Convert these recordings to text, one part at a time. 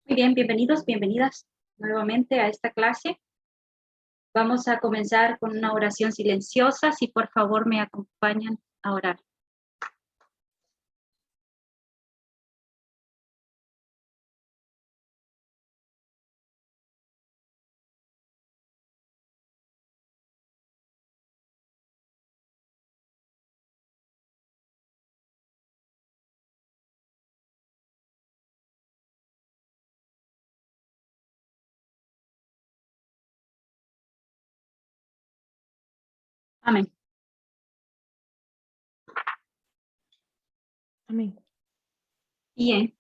Muy bien, bienvenidos, bienvenidas nuevamente a esta clase. Vamos a comenzar con una oración silenciosa. Si por favor me acompañan a orar. Amén. Amén. Bien.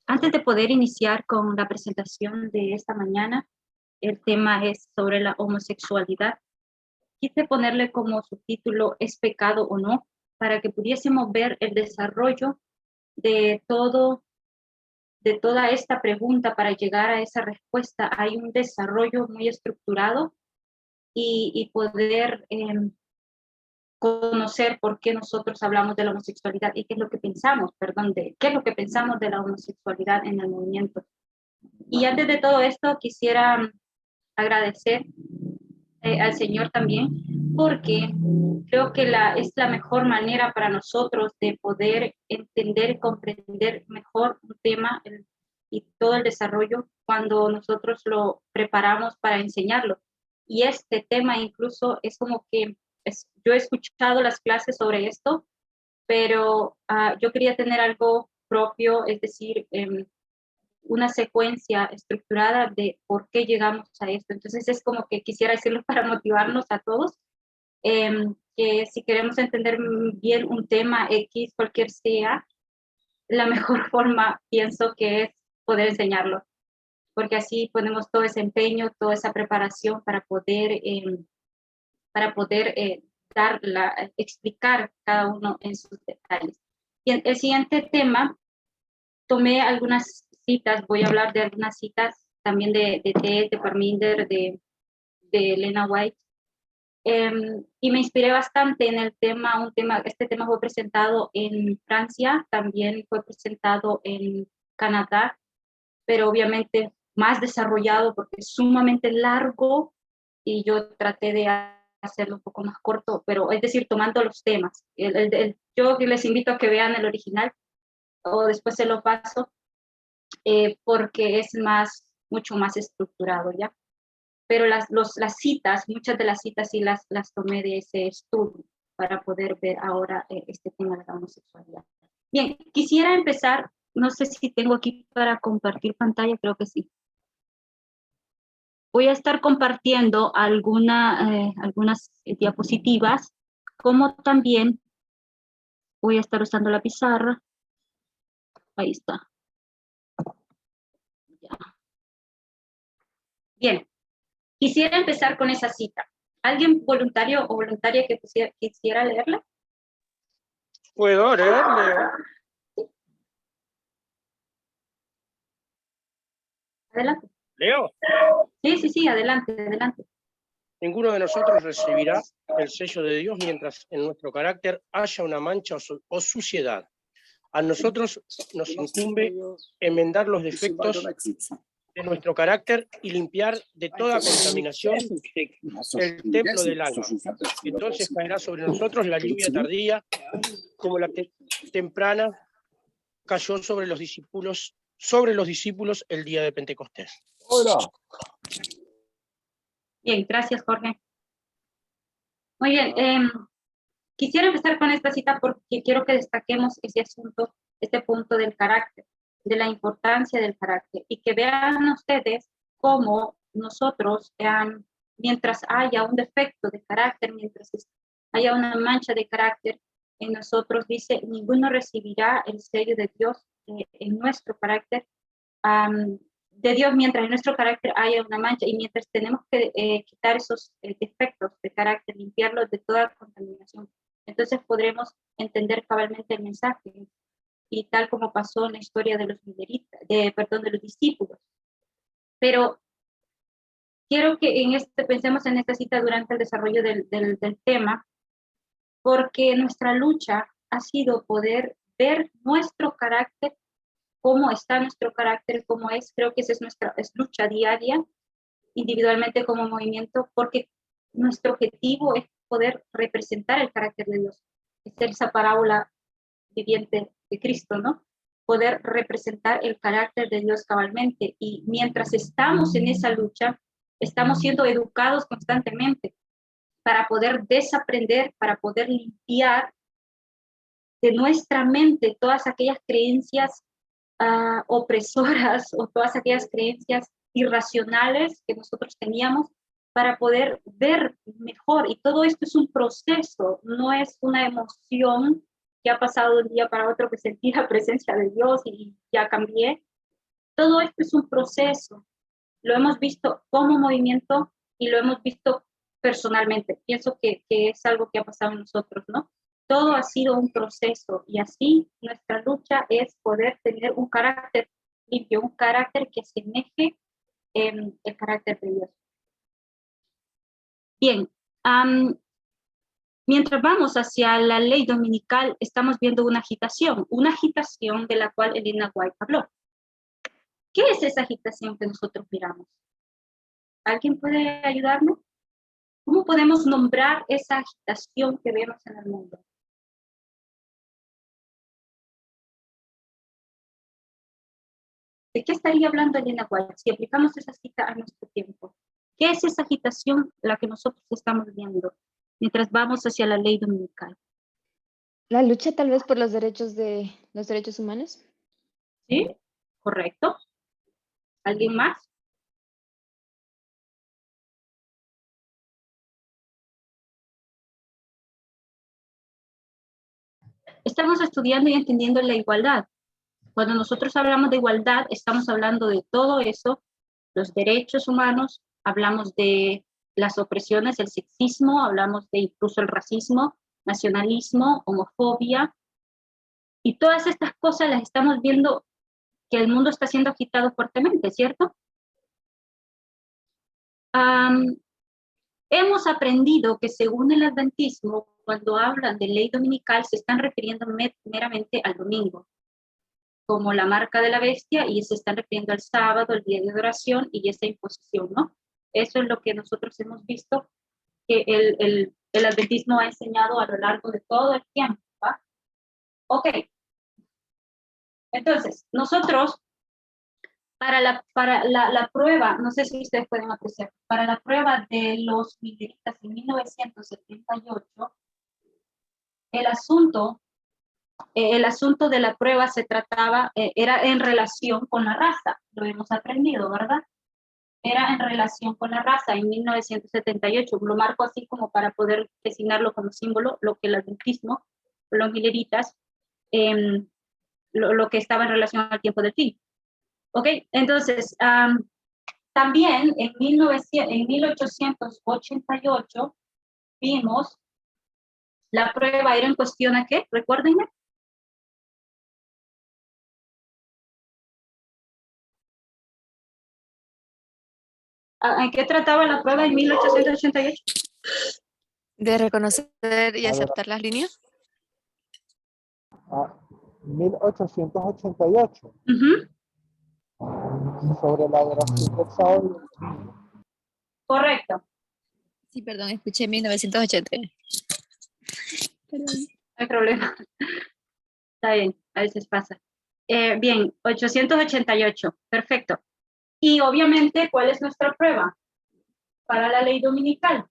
Antes de poder iniciar con la presentación de esta mañana, el tema es sobre la homosexualidad. Quise ponerle como subtítulo ¿es pecado o no? Para que pudiésemos ver el desarrollo de toda esta pregunta para llegar a esa respuesta. Hay un desarrollo muy estructurado y poder conocer por qué nosotros hablamos de la homosexualidad y qué es lo que pensamos, qué es lo que pensamos de la homosexualidad en el movimiento. Y antes de todo esto, quisiera agradecer al Señor también, porque creo que es la mejor manera para nosotros de poder entender y comprender mejor un tema y todo el desarrollo cuando nosotros lo preparamos para enseñarlo. Y este tema incluso es como que yo he escuchado las clases sobre esto, pero yo quería tener algo propio, es decir, una secuencia estructurada de por qué llegamos a esto. Entonces es como que quisiera decirlo para motivarnos a todos, que si queremos entender bien un tema X, cualquier sea, la mejor forma pienso que es poder enseñarlo, porque así ponemos todo ese empeño, toda esa preparación para poder explicar cada uno en sus detalles. Y el siguiente tema, tomé algunas citas, voy a hablar de algunas citas también de Ted, de Parminder, de Elena White, y me inspiré bastante en el tema, este tema fue presentado en Francia, también fue presentado en Canadá, pero obviamente más desarrollado porque es sumamente largo y yo traté de hacerlo un poco más corto, pero es decir, tomando los temas. Yo les invito a que vean el original o después se lo paso, porque es mucho más estructurado, ¿ya? Pero las citas, muchas de las citas sí las tomé de ese estudio para poder ver ahora este tema de la homosexualidad. Bien, quisiera empezar, no sé si tengo aquí para compartir pantalla, creo que sí. Voy a estar compartiendo algunas diapositivas, como también voy a estar usando la pizarra. Ahí está. Ya. Bien, quisiera empezar con esa cita. ¿Alguien voluntario o voluntaria que quisiera leerla? ¿Puedo leerle? Adelante. ¿Leo? Sí, adelante, adelante. Ninguno de nosotros recibirá el sello de Dios mientras en nuestro carácter haya una mancha o suciedad. A nosotros nos incumbe enmendar los defectos de nuestro carácter y limpiar de toda contaminación el templo del alma. Entonces caerá sobre nosotros la lluvia tardía, como la temprana cayó sobre los discípulos el día de Pentecostés. Hola. Bien, gracias, Jorge. Muy bien, quisiera empezar con esta cita porque quiero que destaquemos ese asunto, este punto del carácter, de la importancia del carácter, y que vean ustedes cómo nosotros, mientras haya un defecto de carácter, mientras haya una mancha de carácter en nosotros, dice, ninguno recibirá el sello de Dios en nuestro carácter, de Dios, mientras en nuestro carácter haya una mancha, y mientras tenemos que quitar esos defectos de carácter, limpiarlos de toda contaminación, entonces podremos entender cabalmente el mensaje, y tal como pasó en la historia de los discípulos. Pero quiero que pensemos en esta cita durante el desarrollo del tema, porque nuestra lucha ha sido poder ver nuestro carácter cómo está nuestro carácter, cómo es. Creo que esa es nuestra lucha diaria, individualmente como movimiento, porque nuestro objetivo es poder representar el carácter de Dios, es ser esa parábola viviente de Cristo, ¿no? Poder representar el carácter de Dios cabalmente. Y mientras estamos en esa lucha, estamos siendo educados constantemente para poder desaprender, para poder limpiar de nuestra mente todas aquellas creencias opresoras o todas aquellas creencias irracionales que nosotros teníamos, para poder ver mejor. Y todo esto es un proceso, no es una emoción que ha pasado de un día para otro, que sentí la presencia de Dios y ya cambié. Todo esto es un proceso. Lo hemos visto como movimiento y lo hemos visto personalmente. Pienso que es algo que ha pasado en nosotros, ¿no? Todo ha sido un proceso y así nuestra lucha es poder tener un carácter limpio, un carácter que asemeje el carácter de Dios. Bien, mientras vamos hacia la ley dominical, estamos viendo una agitación de la cual Elena White habló. ¿Qué es esa agitación que nosotros miramos? ¿Alguien puede ayudarme? ¿Cómo podemos nombrar esa agitación que vemos en el mundo? ¿De qué estaría hablando Elena White si aplicamos esa cita a nuestro tiempo? ¿Qué es esa agitación la que nosotros estamos viendo mientras vamos hacia la ley dominical? La lucha tal vez por los derechos humanos. ¿Sí? ¿Correcto? ¿Alguien más? Estamos estudiando y entendiendo la igualdad. Cuando nosotros hablamos de igualdad, estamos hablando de todo eso, los derechos humanos, hablamos de las opresiones, el sexismo, hablamos de incluso el racismo, nacionalismo, homofobia, y todas estas cosas las estamos viendo que el mundo está siendo agitado fuertemente, ¿cierto? Hemos aprendido que según el adventismo, cuando hablan de ley dominical, se están refiriendo meramente al domingo, como la marca de la bestia, y se están refiriendo al sábado, el día de adoración y esa imposición, ¿no? Eso es lo que nosotros hemos visto que el adventismo ha enseñado a lo largo de todo el tiempo, ¿va? Ok. Entonces, nosotros, para la prueba, no sé si ustedes pueden apreciar, para la prueba de los mileritas en 1978, el asunto de la prueba se trataba, era en relación con la raza, lo hemos aprendido, ¿verdad? Era en relación con la raza en 1978, lo marco así como para poder designarlo como símbolo, lo que el adventismo, los mileritas, lo que estaba en relación al tiempo del fin. ¿Ok? Entonces, también en 1888 vimos la prueba, era en cuestión a qué, recuérdenme. ¿En qué trataba la prueba en 1888? De reconocer y aceptar las líneas. 1888. Sobre la adoración del sábado. Correcto. Sí, perdón, escuché 1980. No Perdón. hay problema. Está bien, a veces pasa. Bien, 888, perfecto. Y obviamente, ¿cuál es nuestra prueba para la ley dominical?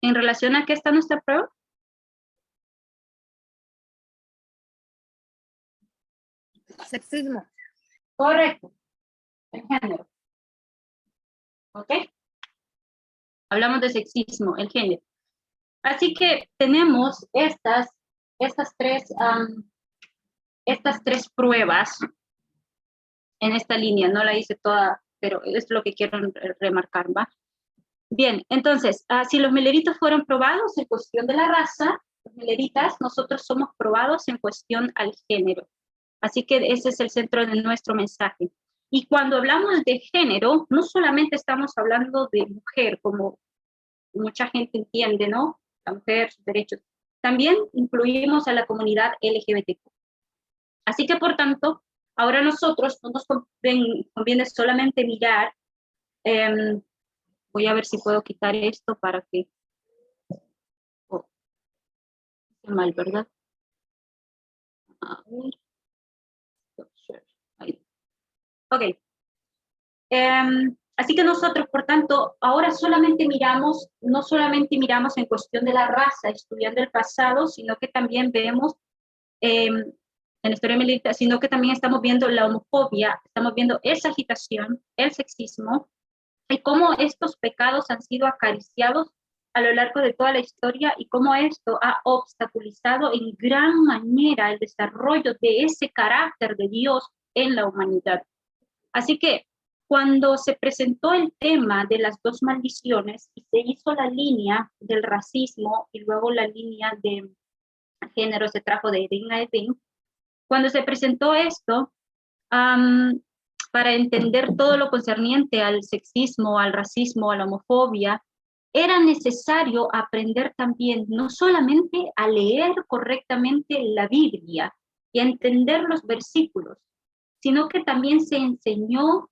¿En relación a qué está nuestra prueba? Sexismo. Correcto. El género. ¿Ok? Hablamos de sexismo, el género. Así que tenemos estas tres pruebas en esta línea. No la hice toda, pero es lo que quiero remarcar, ¿va? Bien, entonces, si los mileritos fueron probados en cuestión de la raza, los mileritas, nosotros somos probados en cuestión al género. Así que ese es el centro de nuestro mensaje. Y cuando hablamos de género, no solamente estamos hablando de mujer, como mucha gente entiende, ¿no? La mujer, sus derechos. También incluimos a la comunidad LGBTQ. Así que, por tanto, ahora nosotros no nos conviene solamente mirar, voy a ver si puedo quitar esto para que, mal, ¿verdad? A ver. Ahí. Ok. Así que nosotros, por tanto, ahora solamente miramos, no solamente miramos en cuestión de la raza, estudiando el pasado, sino que también vemos en la historia militar, sino que también estamos viendo la homofobia, estamos viendo esa agitación, el sexismo, y cómo estos pecados han sido acariciados a lo largo de toda la historia y cómo esto ha obstaculizado en gran manera el desarrollo de ese carácter de Dios en la humanidad. Así que cuando se presentó el tema de las dos maldiciones y se hizo la línea del racismo y luego la línea de género se trajo de Edin a Edin, cuando se presentó esto, para entender todo lo concerniente al sexismo, al racismo, a la homofobia, era necesario aprender también no solamente a leer correctamente la Biblia y a entender los versículos, sino que también se enseñó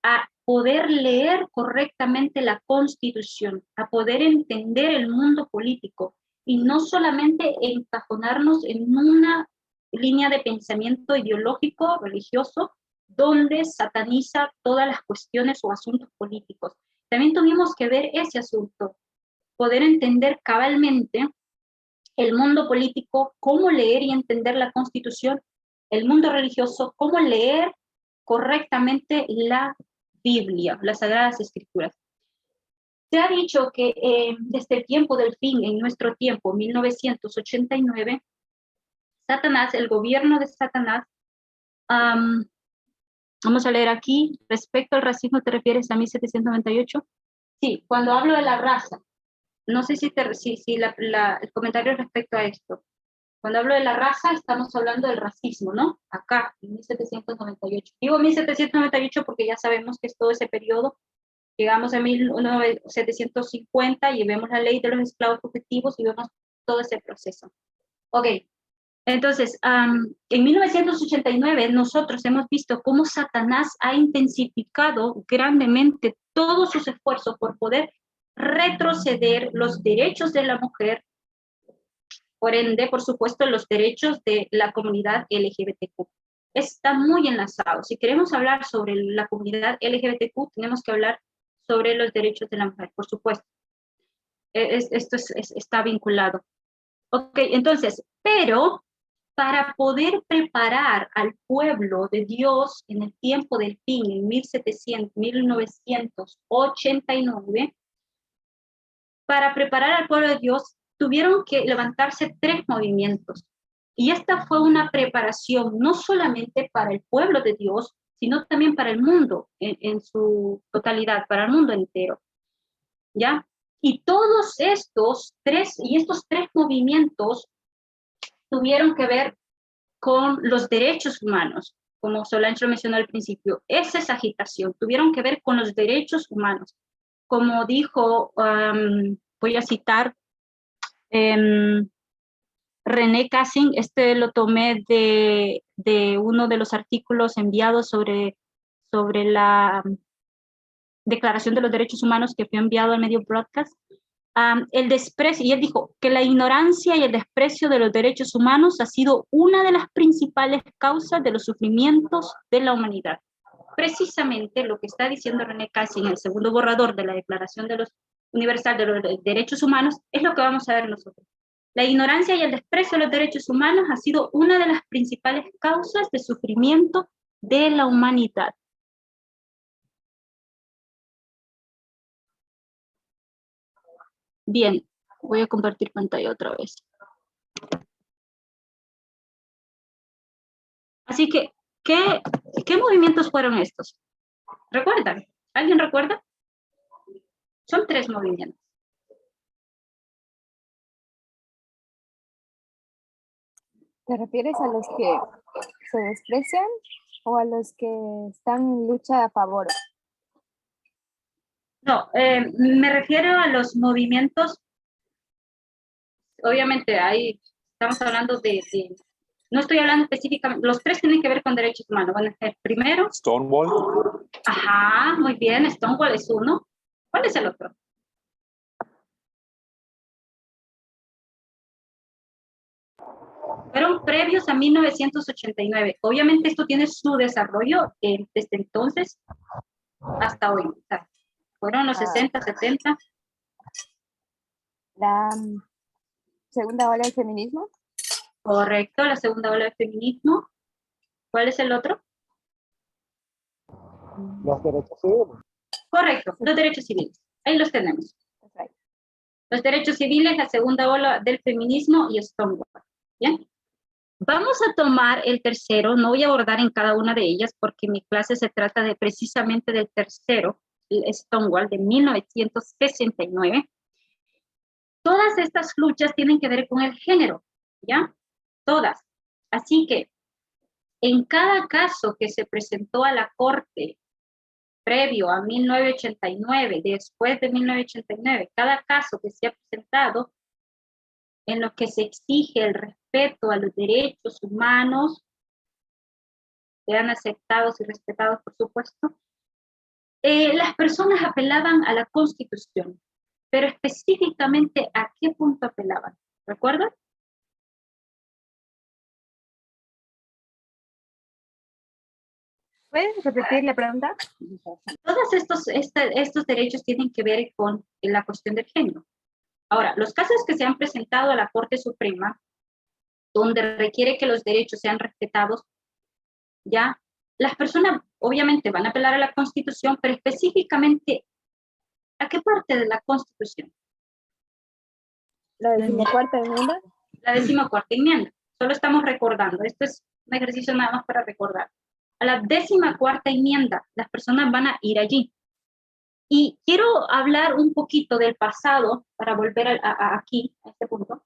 a poder leer correctamente la Constitución, a poder entender el mundo político y no solamente encajonarnos en una línea de pensamiento ideológico, religioso, donde sataniza todas las cuestiones o asuntos políticos. También tuvimos que ver ese asunto, poder entender cabalmente el mundo político, cómo leer y entender la Constitución, el mundo religioso, cómo leer correctamente la Biblia, las Sagradas Escrituras. Se ha dicho que desde el tiempo del fin, en nuestro tiempo, 1989, Satanás, el gobierno de Satanás, vamos a leer aquí, respecto al racismo, ¿te refieres a 1798? Sí, cuando hablo de la raza, no sé si el comentario respecto a esto. Cuando hablo de la raza, estamos hablando del racismo, ¿no? Acá, en 1798. Digo 1798 porque ya sabemos que es todo ese periodo. Llegamos a 1750 y vemos la ley de los esclavos fugitivos y vemos todo ese proceso. Ok, entonces, en 1989 nosotros hemos visto cómo Satanás ha intensificado grandemente todos sus esfuerzos por poder retroceder los derechos de la mujer, por ende, por supuesto, los derechos de la comunidad LGBTQ. Está muy enlazado. Si queremos hablar sobre la comunidad LGBTQ, tenemos que hablar sobre los derechos de la mujer, por supuesto. Esto está vinculado. Ok, entonces, pero para poder preparar al pueblo de Dios en el tiempo del fin, en 1989, para preparar al pueblo de Dios, tuvieron que levantarse 3 movimientos. Y esta fue una preparación no solamente para el pueblo de Dios, sino también para el mundo en su totalidad, para el mundo entero. ¿Ya? Y todos estos 3 movimientos tuvieron que ver con los derechos humanos, como Solange lo mencionó al principio. Esa es agitación, tuvieron que ver con los derechos humanos. Como dijo, voy a citar René Cassin, lo tomé de uno de los artículos enviados sobre la Declaración de los Derechos Humanos que fue enviado al medio Broadcast. El desprecio, y él dijo que la ignorancia y el desprecio de los derechos humanos ha sido una de las principales causas de los sufrimientos de la humanidad. Precisamente lo que está diciendo René Cassin en el segundo borrador de la Declaración Universal de los Derechos Humanos es lo que vamos a ver nosotros. La ignorancia y el desprecio de los derechos humanos ha sido una de las principales causas de sufrimiento de la humanidad. Bien, voy a compartir pantalla otra vez. Así que, ¿qué movimientos fueron estos? ¿Recuerdan? ¿Alguien recuerda? Son 3 movimientos. ¿Te refieres a los que se desprecian o a los que están en lucha a favor? No, me refiero a los movimientos, obviamente ahí estamos hablando de No estoy hablando específicamente, los tres tienen que ver con derechos humanos. Bueno, el primero, Stonewall. ajá, muy bien, Stonewall es uno. ¿Cuál es el otro? Fueron previos a 1989. Obviamente esto tiene su desarrollo desde entonces hasta hoy. O sea, fueron los 60, 70. La segunda ola del feminismo. Correcto, la segunda ola del feminismo. ¿Cuál es el otro? Los derechos civiles. Correcto, los derechos civiles. Ahí los tenemos. Perfecto. Los derechos civiles, la segunda ola del feminismo y Stonewall. ¿Bien? Vamos a tomar el tercero, no voy a abordar en cada una de ellas porque mi clase se trata de precisamente del tercero, el Stonewall de 1969. Todas estas luchas tienen que ver con el género, ¿ya? Todas. Así que en cada caso que se presentó a la Corte previo a 1989, después de 1989, cada caso que se ha presentado en lo que se exige el respeto a los derechos humanos, sean aceptados y respetados, por supuesto, las personas apelaban a la Constitución, pero específicamente ¿a qué punto apelaban? ¿Recuerdan? ¿Puedes repetir la pregunta? Todos estos derechos tienen que ver con la cuestión del género. Ahora, los casos que se han presentado a la Corte Suprema, donde requiere que los derechos sean respetados, ya, las personas obviamente van a apelar a la Constitución, pero específicamente, ¿a qué parte de la Constitución? La 14ª enmienda. La 14ª enmienda. Solo estamos recordando, esto es un ejercicio nada más para recordar. A la 14ª enmienda, las personas van a ir allí. Y quiero hablar un poquito del pasado, para volver aquí, a este punto,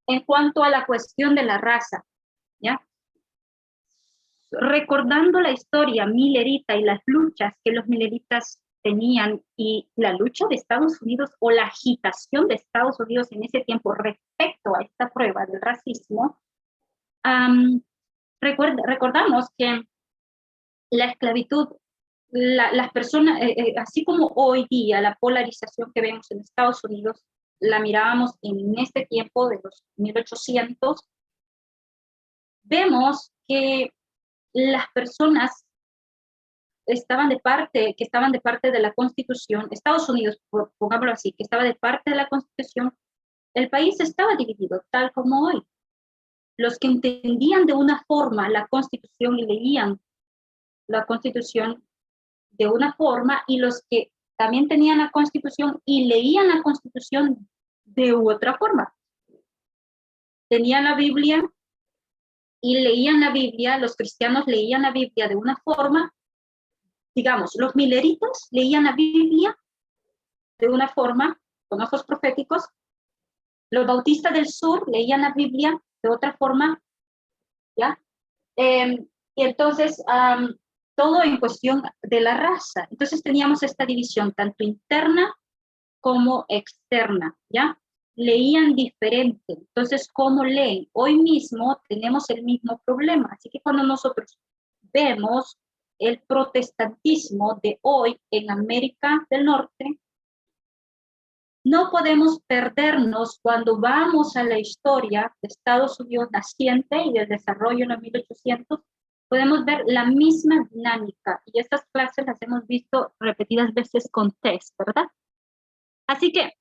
en cuanto a la cuestión de la raza, ¿ya? Recordando la historia milerita y las luchas que los mileritas tenían y la lucha de Estados Unidos o la agitación de Estados Unidos en ese tiempo respecto a esta prueba del racismo, recordamos que la esclavitud, las personas, así como hoy día la polarización que vemos en Estados Unidos, la mirábamos en este tiempo de los 1800, vemos que las personas que estaban de parte de la Constitución, Estados Unidos, pongámoslo así, que estaba de parte de la Constitución, el país estaba dividido, tal como hoy. Los que entendían de una forma la Constitución y leían la Constitución de una forma, y los que también tenían la Constitución y leían la Constitución de otra forma. Tenían la Biblia y leían la Biblia, los cristianos leían la Biblia de una forma, digamos, los mileritos leían la Biblia de una forma, con ojos proféticos, los bautistas del sur leían la Biblia de otra forma, ¿ya? Y entonces, todo en cuestión de la raza. Entonces teníamos esta división, tanto interna como externa, ¿ya? Leían diferente. Entonces, ¿cómo leen? Hoy mismo tenemos el mismo problema. Así que cuando nosotros vemos el protestantismo de hoy en América del Norte, no podemos perdernos cuando vamos a la historia de Estados Unidos naciente y del desarrollo en los 1800, podemos ver la misma dinámica, y estas clases las hemos visto repetidas veces con test, ¿verdad? Así que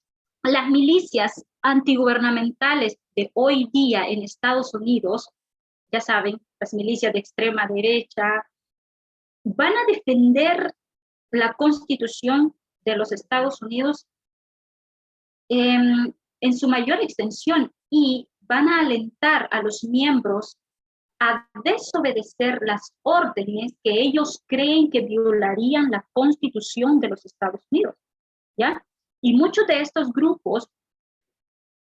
las milicias antigubernamentales de hoy día en Estados Unidos, ya saben, las milicias de extrema derecha, van a defender la Constitución de los Estados Unidos en su mayor extensión, y van a alentar a los miembros a desobedecer las órdenes que ellos creen que violarían la Constitución de los Estados Unidos, ¿ya? Y muchos de estos grupos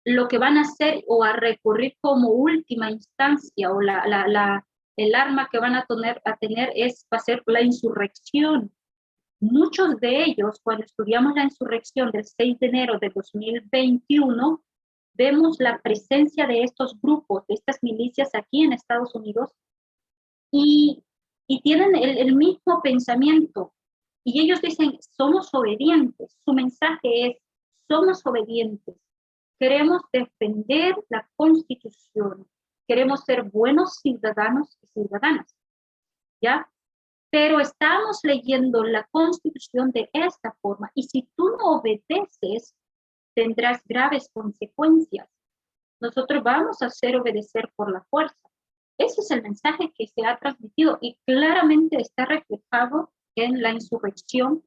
lo que van a hacer o a recurrir como última instancia o el arma que van a tener va a ser la insurrección. Muchos de ellos, cuando estudiamos la insurrección del 6 de enero de 2021, vemos la presencia de estos grupos, de estas milicias aquí en Estados Unidos, y tienen el mismo pensamiento. Y ellos dicen, somos obedientes. Su mensaje es, somos obedientes. Queremos defender la Constitución. Queremos ser buenos ciudadanos y ciudadanas. ¿Ya? Pero estamos leyendo la Constitución de esta forma. Y si tú no obedeces, tendrás graves consecuencias. Nosotros vamos a hacer obedecer por la fuerza. Ese es el mensaje que se ha transmitido y claramente está reflejado en la insurrección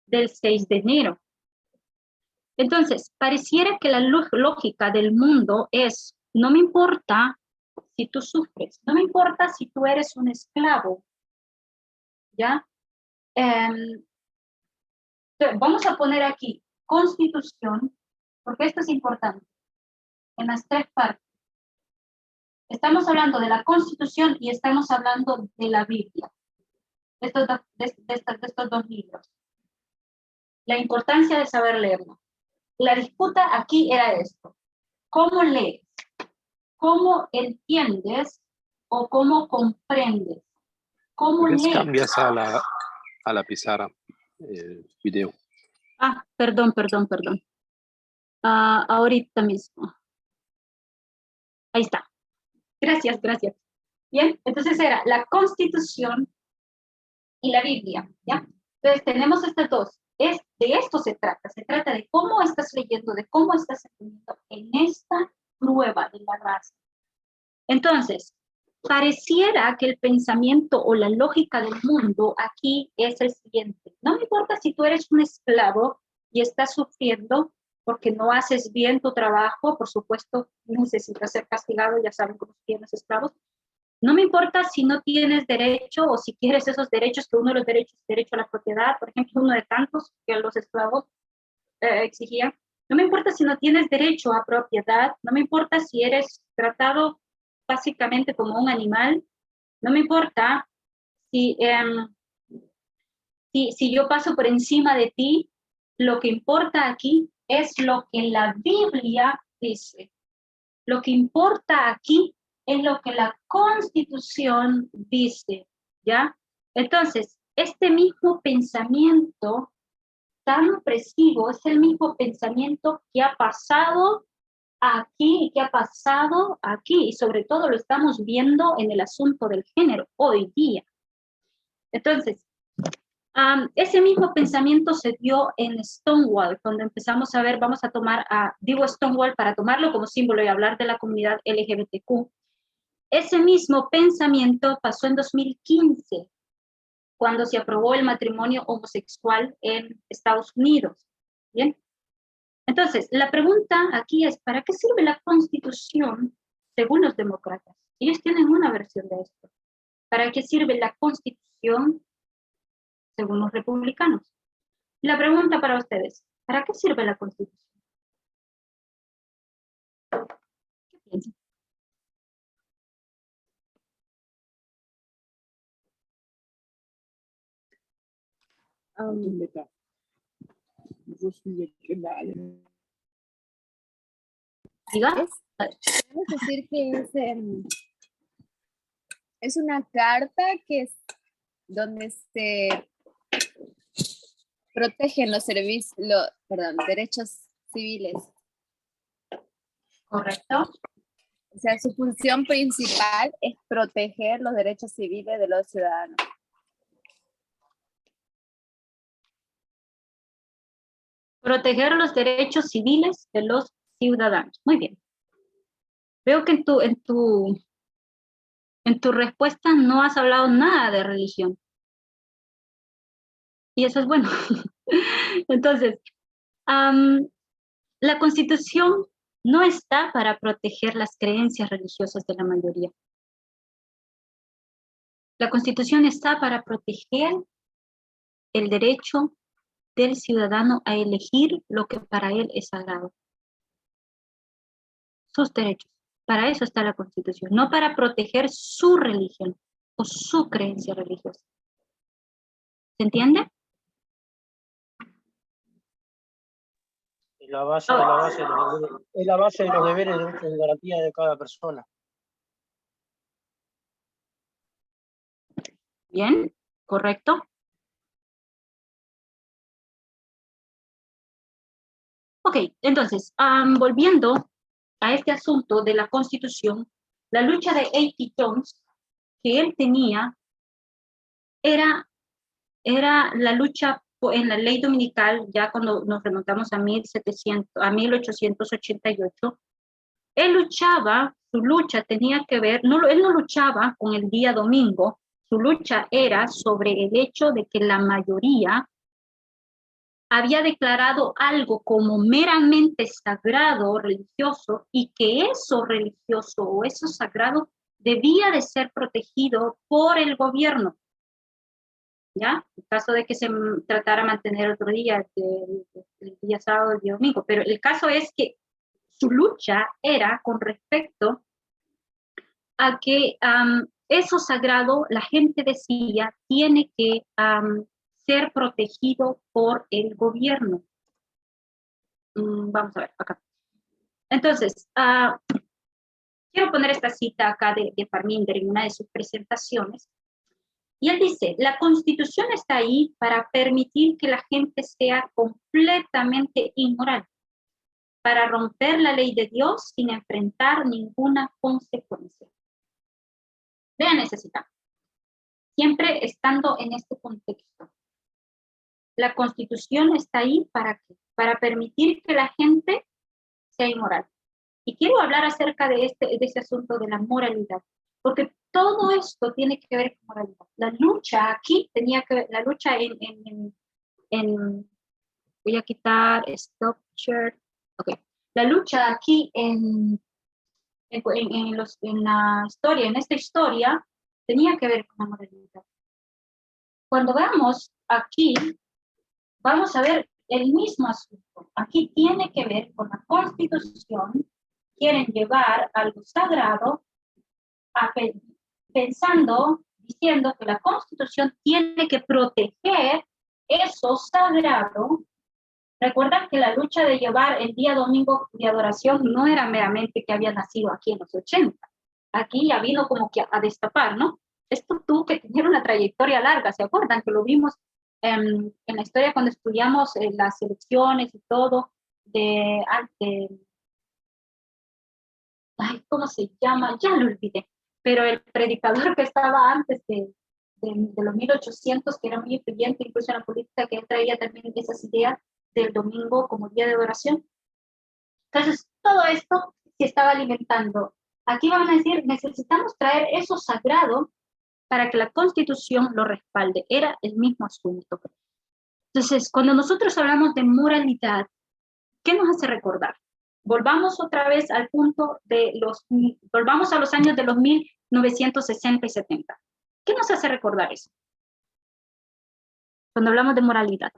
del 6 de enero. Entonces, pareciera que la lógica del mundo es, no me importa si tú sufres, no me importa si tú eres un esclavo, ¿ya? Vamos a poner aquí Constitución, porque esto es importante, en las tres partes. Estamos hablando de la Constitución y estamos hablando de la Biblia, de estos dos libros. La importancia de saber leerlo. La disputa aquí era esto. ¿Cómo lees? ¿Cómo entiendes o cómo comprendes? ¿Cómo lees? Cambias a la pizarra el video. Ah, perdón. Ahorita mismo. Ahí está. Gracias. Bien, entonces era la Constitución y la Biblia, ¿ya? Entonces tenemos estas dos. De esto se trata de cómo estás leyendo, de cómo estás entendiendo en esta prueba de la raza. Entonces, pareciera que el pensamiento o la lógica del mundo aquí es el siguiente. No me importa si tú eres un esclavo y estás sufriendo porque no haces bien tu trabajo, por supuesto, necesitas ser castigado, ya saben cómo tienen los esclavos. No me importa si no tienes derecho o si quieres esos derechos, que uno de los derechos es derecho a la propiedad, por ejemplo, uno de tantos que los esclavos exigían. No me importa si no tienes derecho a propiedad, no me importa si eres tratado básicamente como un animal, no me importa si yo paso por encima de ti, lo que importa aquí es lo que la Biblia dice. Lo que importa aquí es lo que la Constitución dice, ¿ya? Entonces, este mismo pensamiento tan opresivo es el mismo pensamiento que ha pasado aquí y que ha pasado aquí, y sobre todo lo estamos viendo en el asunto del género hoy día. Entonces, ese mismo pensamiento se dio en Stonewall, cuando empezamos a ver, vamos a tomar digo Stonewall para tomarlo como símbolo y hablar de la comunidad LGBTQ. Ese mismo pensamiento pasó en 2015, cuando se aprobó el matrimonio homosexual en Estados Unidos. ¿Bien? Entonces, la pregunta aquí es, ¿para qué sirve la Constitución según los demócratas? Ellos tienen una versión de esto. ¿Para qué sirve la Constitución según los republicanos? Y la pregunta para ustedes, ¿para qué sirve la Constitución? ¿Qué piensan? Diga. Podemos decir que es una carta que es donde se protegen los derechos civiles. Correcto. O sea, su función principal es proteger los derechos civiles de los ciudadanos. Proteger los derechos civiles de los ciudadanos. Muy bien. Veo que en tu respuesta no has hablado nada de religión. Y eso es bueno. Entonces, la Constitución no está para proteger las creencias religiosas de la mayoría. La Constitución está para proteger el derecho del ciudadano a elegir lo que para él es sagrado. Sus derechos. Para eso está la Constitución, no para proteger su religión o su creencia religiosa. ¿Se entiende? La base de la base de los deberes, es la base de los deberes, derechos y garantías de cada persona. Bien, correcto. Ok, entonces, volviendo a este asunto de la Constitución, la lucha de A.T. Jones que él tenía era la lucha en la ley dominical, ya cuando nos remontamos a 1888, él luchaba, su lucha tenía que ver, él no luchaba con el día domingo, su lucha era sobre el hecho de que la mayoría había declarado algo como meramente sagrado o religioso y que eso religioso o eso sagrado debía de ser protegido por el gobierno. ¿Ya? En caso de que se tratara de mantener otro día, el día sábado, el día domingo. Pero el caso es que su lucha era con respecto a que eso sagrado, la gente decía, tiene que ser protegido por el gobierno. Vamos a ver, acá. Entonces, quiero poner esta cita acá de Parminder en una de sus presentaciones. Y él dice, la Constitución está ahí para permitir que la gente sea completamente inmoral, para romper la ley de Dios sin enfrentar ninguna consecuencia. Vean esa cita. Siempre estando en este contexto. La Constitución está ahí ¿para qué? Para permitir que la gente sea inmoral. Y quiero hablar acerca de ese asunto de la moralidad, porque todo esto tiene que ver con moralidad. La lucha aquí tenía que ver, la lucha voy a quitar stop share, ok. La lucha aquí en la historia, en esta historia, tenía que ver con la moralidad. Cuando veamos aquí, vamos a ver el mismo asunto. Aquí tiene que ver con la Constitución. Quieren llevar algo sagrado pensando, diciendo que la Constitución tiene que proteger eso sagrado. Recuerdan que la lucha de llevar el día domingo de adoración no era meramente que había nacido aquí en los 80. Aquí ya vino como que a destapar, ¿no? Esto tuvo que tener una trayectoria larga, ¿se acuerdan? Que lo vimos en la historia cuando estudiamos las elecciones y todo ¿cómo se llama? Ya lo olvidé. Pero el predicador que estaba antes de los 1800, que era muy influyente incluso en la política, que él traía también esas ideas del domingo como día de adoración. Entonces, todo esto se estaba alimentando. Aquí van a decir, necesitamos traer eso sagrado para que la Constitución lo respalde. Era el mismo asunto. Entonces, cuando nosotros hablamos de moralidad, ¿qué nos hace recordar? Volvamos otra vez al punto volvamos a los años de los 1960 y 70. ¿Qué nos hace recordar eso? Cuando hablamos de moralidad.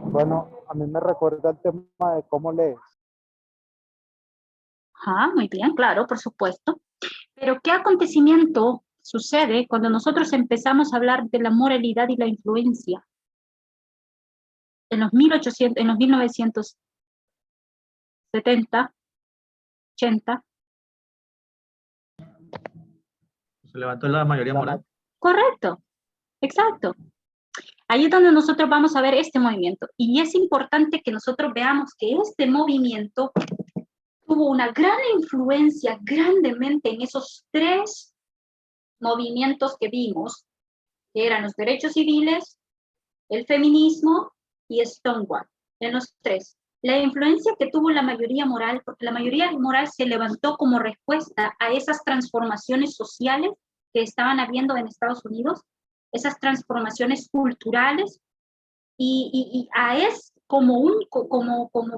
Bueno, a mí me recuerda el tema de cómo lees. Muy bien, claro, por supuesto. Pero ¿qué acontecimiento sucede cuando nosotros empezamos a hablar de la moralidad y la influencia? En los 1970, 80. Se levantó la mayoría moral. Correcto, exacto. Ahí es donde nosotros vamos a ver este movimiento. Y es importante que nosotros veamos que este movimiento tuvo una gran influencia grandemente en esos tres movimientos que vimos, que eran los derechos civiles, el feminismo y Stonewall, en los tres. La influencia que tuvo la mayoría moral, porque la mayoría moral se levantó como respuesta a esas transformaciones sociales que estaban habiendo en Estados Unidos, esas transformaciones culturales, y a es como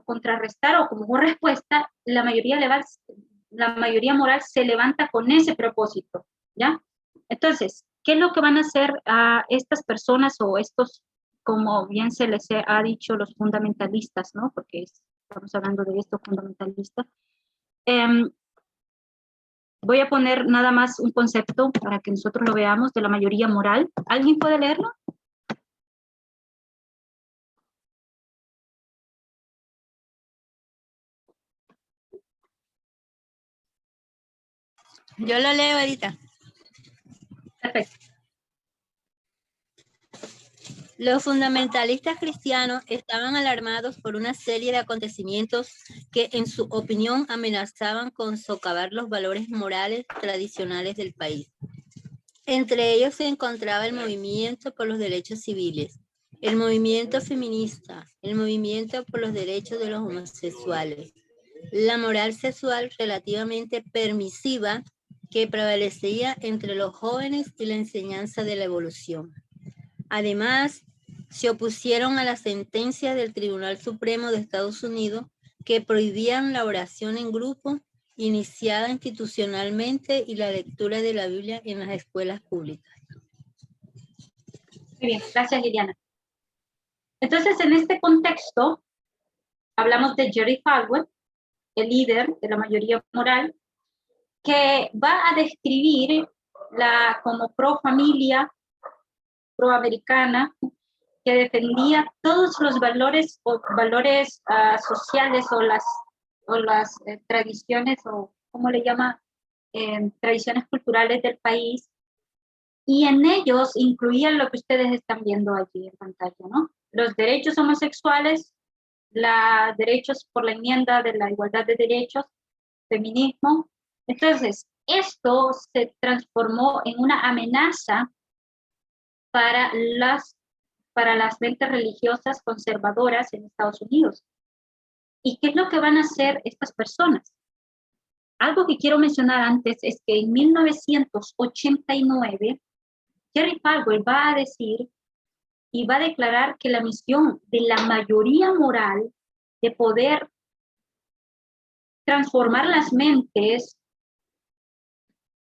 contrarrestar o como respuesta, la mayoría moral se levanta con ese propósito, ¿ya? Entonces, ¿qué es lo que van a hacer a estas personas o estos, como bien se les ha dicho, los fundamentalistas, ¿no? Porque estamos hablando de estos fundamentalistas. Voy a poner nada más un concepto para que nosotros lo veamos de la mayoría moral. ¿Alguien puede leerlo? Yo lo leo ahorita. Perfecto. Los fundamentalistas cristianos estaban alarmados por una serie de acontecimientos que, en su opinión, amenazaban con socavar los valores morales tradicionales del país. Entre ellos se encontraba el movimiento por los derechos civiles, el movimiento feminista, el movimiento por los derechos de los homosexuales, la moral sexual relativamente permisiva que prevalecía entre los jóvenes y la enseñanza de la evolución. Además, se opusieron a la sentencia del Tribunal Supremo de Estados Unidos que prohibían la oración en grupo iniciada institucionalmente y la lectura de la Biblia en las escuelas públicas. Muy bien, gracias Liliana. Entonces, en este contexto, hablamos de Jerry Falwell, el líder de la mayoría moral, que va a describir como pro familia, pro americana, que defendía todos los valores sociales o las tradiciones, o ¿cómo le llama? Tradiciones culturales del país, y en ellos incluían lo que ustedes están viendo allí en pantalla, ¿no? Los derechos homosexuales, derechos por la enmienda de la igualdad de derechos, feminismo. Entonces, esto se transformó en una amenaza para las mentes religiosas conservadoras en Estados Unidos. ¿Y qué es lo que van a hacer estas personas? Algo que quiero mencionar antes es que en 1989, Jerry Falwell va a decir y va a declarar que la misión de la mayoría moral de poder transformar las mentes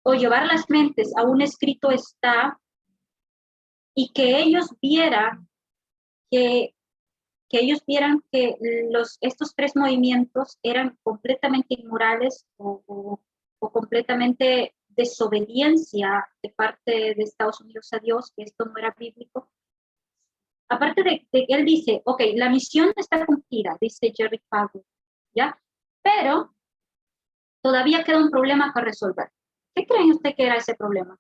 o llevar las mentes a un escrito está, y que ellos vieran que estos tres movimientos eran completamente inmorales o completamente desobediencia de parte de Estados Unidos a Dios, que esto no era bíblico. Aparte de que él dice, ok, la misión está cumplida, dice Jerry Falwell, ¿ya? Pero todavía queda un problema para resolver. ¿Qué creen usted que era ese problema?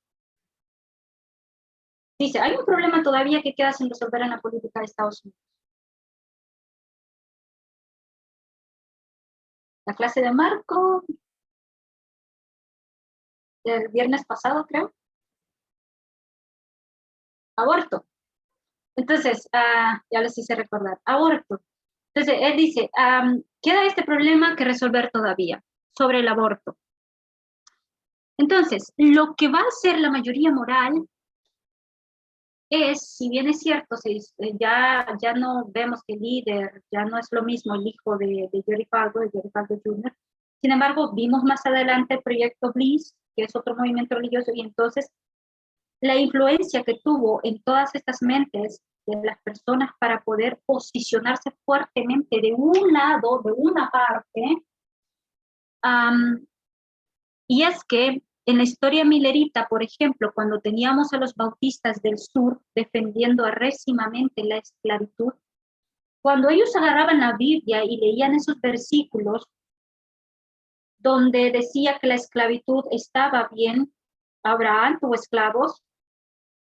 Dice, hay un problema todavía que queda sin resolver en la política de Estados Unidos. La clase de Marco del viernes pasado, creo. Aborto. Entonces, ya les hice recordar, aborto. Entonces, él dice, queda este problema que resolver todavía sobre el aborto. Entonces, lo que va a hacer la mayoría moral es, si bien es cierto, ya no vemos que el líder ya no es lo mismo el hijo de Jerry Falwell Jr., sin embargo, vimos más adelante el proyecto Bliss, que es otro movimiento religioso, y entonces la influencia que tuvo en todas estas mentes de las personas para poder posicionarse fuertemente de un lado, de una parte, y es que en la historia milerita, por ejemplo, cuando teníamos a los bautistas del sur defendiendo arrésimamente la esclavitud, cuando ellos agarraban la Biblia y leían esos versículos donde decía que la esclavitud estaba bien, Abraham tuvo esclavos,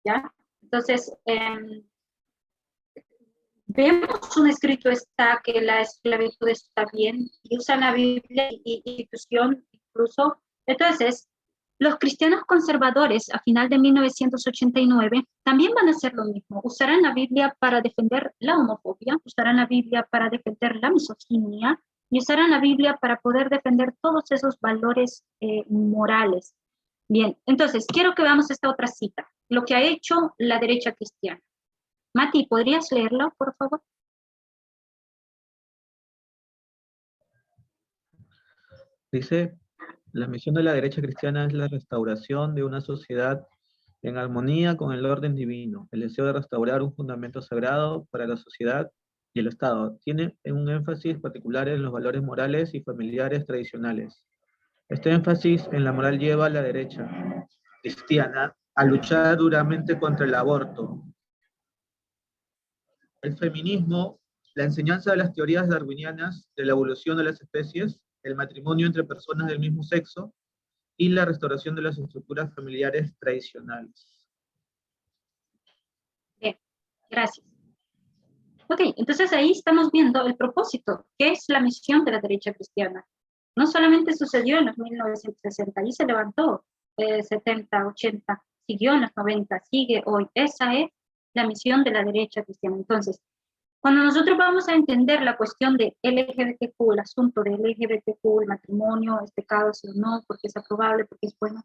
¿ya? Entonces, vemos un escrito está que la esclavitud está bien, y usan la Biblia y institución incluso. Entonces, los cristianos conservadores a final de 1989 también van a hacer lo mismo. Usarán la Biblia para defender la homofobia, usarán la Biblia para defender la misoginia, y usarán la Biblia para poder defender todos esos valores morales. Bien, entonces, quiero que veamos esta otra cita, lo que ha hecho la derecha cristiana. Mati, ¿podrías leerlo, por favor? Dice, la misión de la derecha cristiana es la restauración de una sociedad en armonía con el orden divino. El deseo de restaurar un fundamento sagrado para la sociedad y el Estado. Tiene un énfasis particular en los valores morales y familiares tradicionales. Este énfasis en la moral lleva a la derecha cristiana a luchar duramente contra el aborto, el feminismo, la enseñanza de las teorías darwinianas de la evolución de las especies, el matrimonio entre personas del mismo sexo y la restauración de las estructuras familiares tradicionales. Bien, gracias. Ok, entonces ahí estamos viendo el propósito, que es la misión de la derecha cristiana. No solamente sucedió en los 1960, ahí se levantó, 70, 80, siguió en los 90, sigue hoy. Esa es la misión de la derecha cristiana. Entonces, cuando nosotros vamos a entender la cuestión de LGBTQ, el asunto de LGBTQ, el matrimonio, es pecado, sí o no, porque es aprobable, porque es bueno,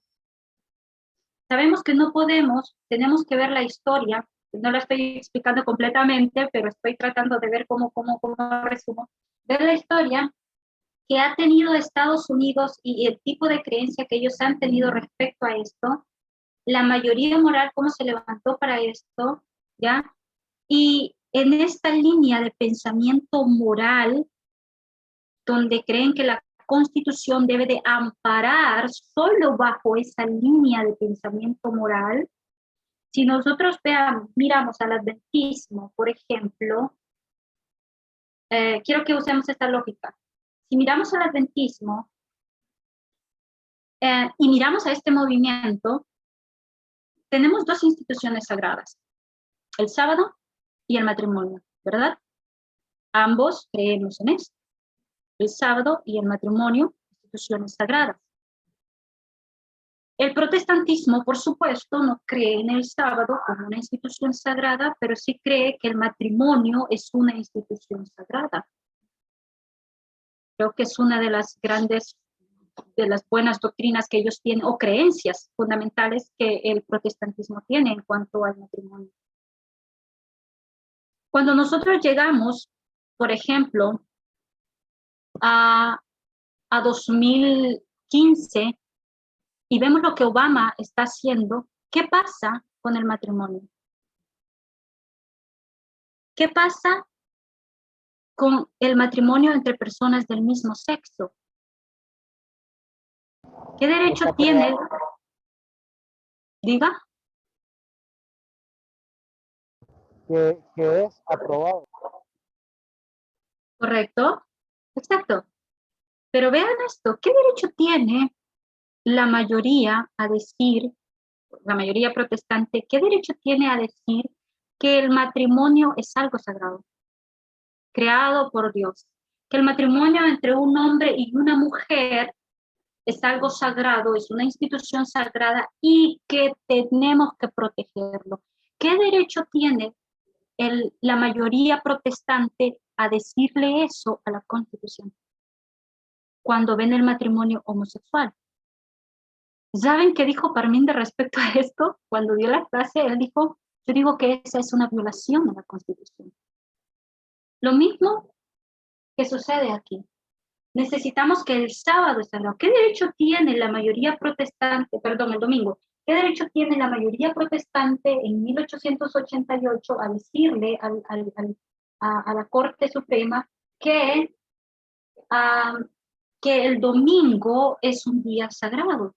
sabemos que no podemos, tenemos que ver la historia. No la estoy explicando completamente, pero estoy tratando de ver cómo resumo, ver la historia que ha tenido Estados Unidos y el tipo de creencia que ellos han tenido respecto a esto, la mayoría moral, cómo se levantó para esto, ¿ya? Y en esta línea de pensamiento moral, donde creen que la Constitución debe de amparar solo bajo esa línea de pensamiento moral. Si nosotros miramos al adventismo, por ejemplo, quiero que usemos esta lógica. Si miramos al adventismo y miramos a este movimiento, tenemos dos instituciones sagradas, el sábado y el matrimonio, ¿verdad? Ambos creemos en esto, el sábado y el matrimonio, instituciones sagradas. El protestantismo, por supuesto, no cree en el sábado como una institución sagrada, pero sí cree que el matrimonio es una institución sagrada. Creo que es una de las grandes, de las buenas doctrinas que ellos tienen, o creencias fundamentales que el protestantismo tiene en cuanto al matrimonio. Cuando nosotros llegamos, por ejemplo, a 2015, y vemos lo que Obama está haciendo, ¿qué pasa con el matrimonio? ¿Qué pasa con el matrimonio entre personas del mismo sexo? ¿Qué derecho tiene? Diga. Que es aprobado. Correcto. Exacto. Pero vean esto, ¿qué derecho tiene la mayoría a decir, la mayoría protestante, qué derecho tiene a decir que el matrimonio es algo sagrado, creado por Dios? Que el matrimonio entre un hombre y una mujer es algo sagrado, es una institución sagrada y que tenemos que protegerlo. ¿Qué derecho tiene la mayoría protestante a decirle eso a la Constitución cuando ven el matrimonio homosexual? ¿Saben qué dijo Parminder respecto a esto? Cuando dio la clase, él dijo, yo digo que esa es una violación a la Constitución. Lo mismo que sucede aquí. Necesitamos que el sábado es sagrado. ¿Qué derecho tiene la mayoría protestante, perdón, el domingo? ¿Qué derecho tiene la mayoría protestante en 1888 a decirle a la Corte Suprema que el domingo es un día sagrado?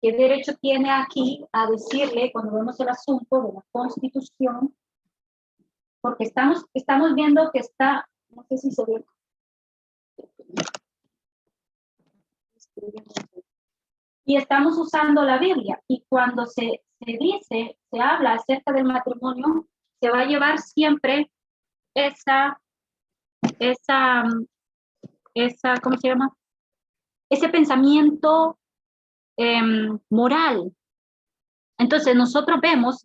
¿Qué derecho tiene aquí a decirle, cuando vemos el asunto de la Constitución, porque estamos viendo que está, no sé si se ve, y estamos usando la Biblia, y cuando se habla acerca del matrimonio, se va a llevar siempre esa, ¿cómo se llama? Ese pensamiento moral. Entonces nosotros vemos,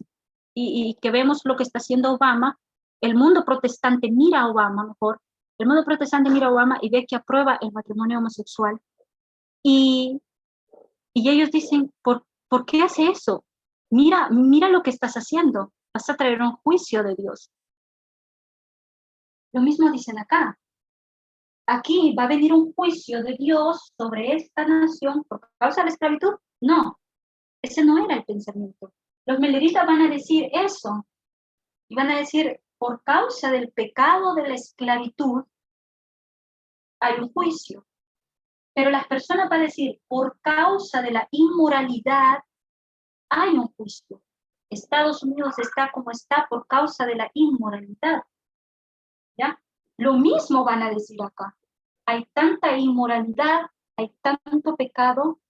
y que vemos lo que está haciendo Obama, el mundo protestante mira a Obama mejor, el mundo protestante mira a Obama y ve que aprueba el matrimonio homosexual, y ellos dicen, ¿por qué hace eso? Mira lo que estás haciendo, vas a traer un juicio de Dios. Lo mismo dicen acá. Aquí va a venir un juicio de Dios sobre esta nación por causa de la esclavitud. No, ese no era el pensamiento. Los meleritas van a decir eso, y van a decir, por causa del pecado de la esclavitud, hay un juicio. Pero las personas van a decir, por causa de la inmoralidad, hay un juicio. Estados Unidos está como está por causa de la inmoralidad. ¿Ya? Lo mismo van a decir acá. Hay tanta inmoralidad, hay tanto pecado,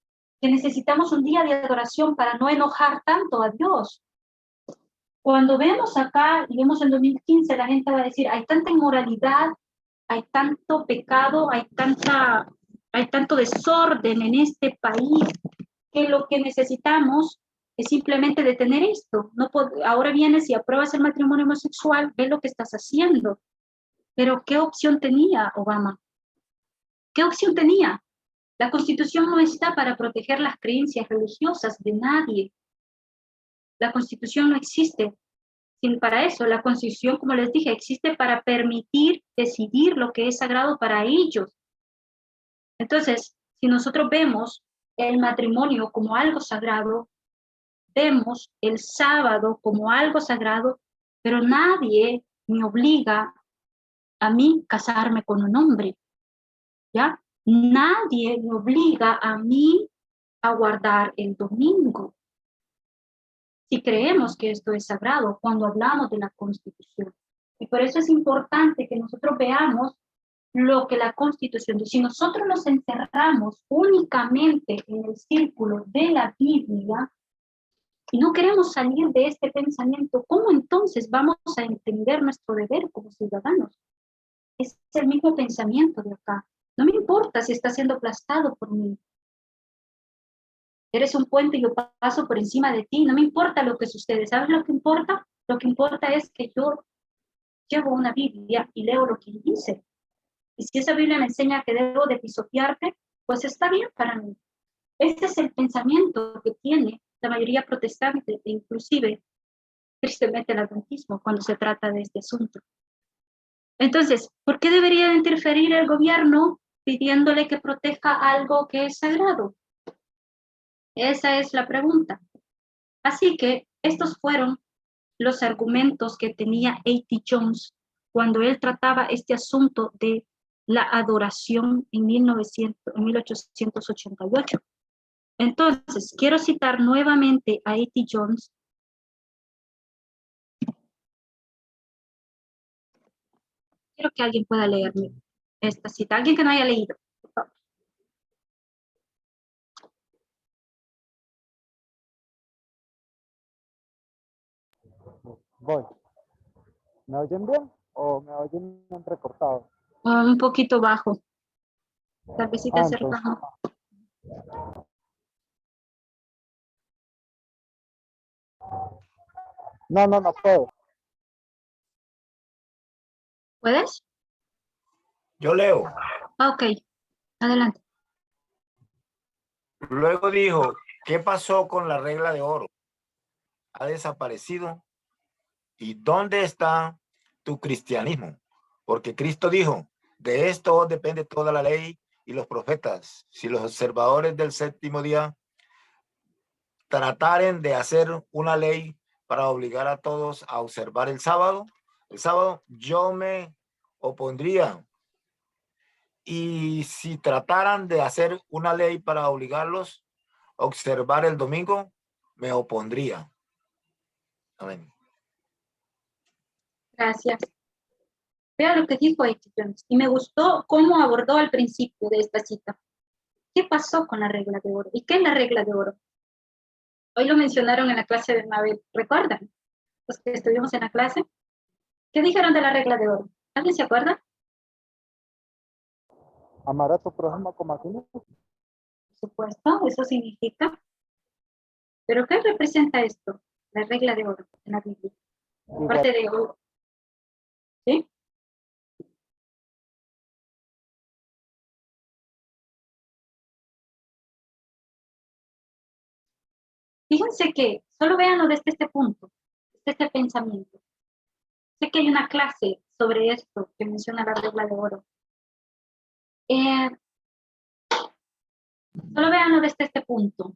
que necesitamos un día de adoración para no enojar tanto a Dios. Cuando vemos acá, y vemos en 2015, la gente va a decir, hay tanta inmoralidad, hay tanto pecado, hay tanto desorden en este país, que lo que necesitamos es simplemente detener esto. Ahora vienes y apruebas el matrimonio homosexual, ve lo que estás haciendo. Pero ¿qué opción tenía Obama? ¿Qué opción tenía? La Constitución no está para proteger las creencias religiosas de nadie. La Constitución no existe para eso. La Constitución, como les dije, existe para permitir decidir lo que es sagrado para ellos. Entonces, si nosotros vemos el matrimonio como algo sagrado, vemos el sábado como algo sagrado, pero nadie me obliga a mí casarme con un hombre, ¿ya? Nadie me obliga a mí a guardar el domingo. Si creemos que esto es sagrado cuando hablamos de la Constitución. Y por eso es importante que nosotros veamos lo que la Constitución dice. Si nosotros nos encerramos únicamente en el círculo de la Biblia y no queremos salir de este pensamiento, ¿cómo entonces vamos a entender nuestro deber como ciudadanos? Es el mismo pensamiento de acá. No me importa si está siendo aplastado por mí. Eres un puente y yo paso por encima de ti. No me importa lo que sucede. ¿Sabes lo que importa? Lo que importa es que yo llevo una Biblia y leo lo que dice. Y si esa Biblia me enseña que debo de pisotearte, pues está bien para mí. Este es el pensamiento que tiene la mayoría protestante e inclusive, tristemente, el adventismo cuando se trata de este asunto. Entonces, ¿por qué debería interferir el gobierno pidiéndole que proteja algo que es sagrado? Esa es la pregunta. Así que estos fueron los argumentos que tenía A.T. Jones cuando él trataba este asunto de la adoración en 1888. Entonces, quiero citar nuevamente a A.T. Jones. Quiero que alguien pueda leerme esta cita. Alguien que no haya leído, por favor. Voy. ¿Me oyen bien o me oyen entrecortado? Un poquito bajo. Tal vez si te acercas. No puedo. ¿Puedes? Yo leo. Ok, adelante. Luego dijo, ¿qué pasó con la regla de oro? ¿Ha desaparecido? ¿Y dónde está tu cristianismo? Porque Cristo dijo, de esto depende toda la ley y los profetas. Si los observadores del séptimo día trataren de hacer una ley para obligar a todos a observar el sábado, yo me opondría. Y si trataran de hacer una ley para obligarlos a observar el domingo, me opondría. Amén. Gracias. Vea lo que dijo A.T. Jones. Y me gustó cómo abordó al principio de esta cita. ¿Qué pasó con la regla de oro? ¿Y qué es la regla de oro? Hoy lo mencionaron en la clase de Mabel. ¿Recuerdan? Los que estuvimos en la clase. ¿Qué dijeron de la regla de oro? ¿Alguien se acuerda? Amar a tu prójimo como a ti mismo. Por supuesto, eso significa. ¿Pero qué representa esto? La regla de oro en la Biblia. Parte de oro. ¿Sí? Fíjense que, solo véanlo desde este punto, desde este pensamiento. Sé que hay una clase sobre esto que menciona la regla de oro. Solo véanlo desde este punto.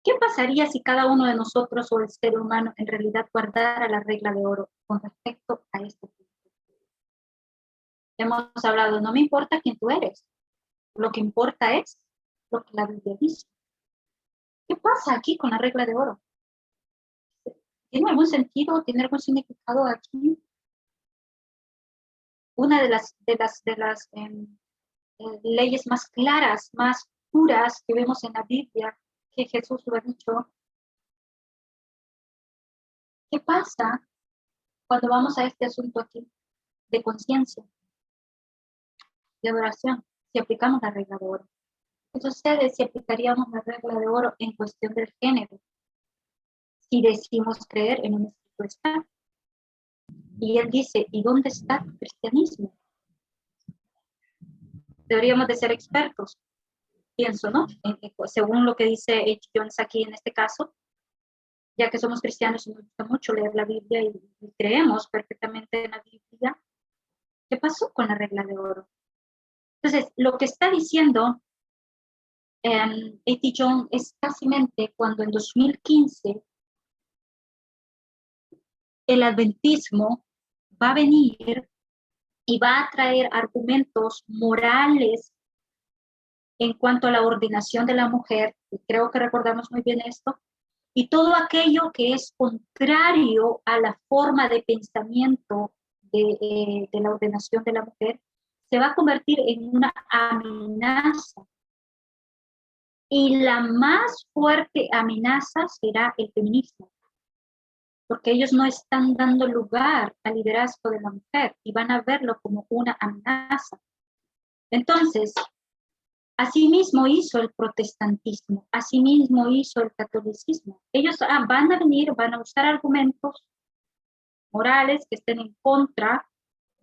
¿Qué pasaría si cada uno de nosotros o el ser humano en realidad guardara la regla de oro con respecto a este punto? Hemos hablado, no me importa quién tú eres. Lo que importa es lo que la Biblia dice. ¿Qué pasa aquí con la regla de oro? ¿Tiene algún sentido? ¿Tiene algún significado aquí? Una de las leyes más claras, más estructuras que vemos en la Biblia, que Jesús lo ha dicho. ¿Qué pasa cuando vamos a este asunto aquí de conciencia, de adoración, si aplicamos la regla de oro? ¿Qué sucede si aplicaríamos la regla de oro en cuestión del género? Si decimos creer en un escrito está. Y él dice, ¿y dónde está el cristianismo? Deberíamos de ser expertos, pienso, ¿no? Según lo que dice H. Jones aquí en este caso, ya que somos cristianos y nos gusta mucho leer la Biblia y creemos perfectamente en la Biblia, ¿qué pasó con la regla de oro? Entonces, lo que está diciendo A.T. Jones es casi cuando en 2015 el adventismo va a venir y va a traer argumentos morales en cuanto a la ordenación de la mujer, y creo que recordamos muy bien esto, y todo aquello que es contrario a la forma de pensamiento de la ordenación de la mujer, se va a convertir en una amenaza. Y la más fuerte amenaza será el feminismo, porque ellos no están dando lugar al liderazgo de la mujer y van a verlo como una amenaza. Entonces, asimismo hizo el protestantismo, asimismo hizo el catolicismo. Ellos van a venir, van a usar argumentos morales que estén en contra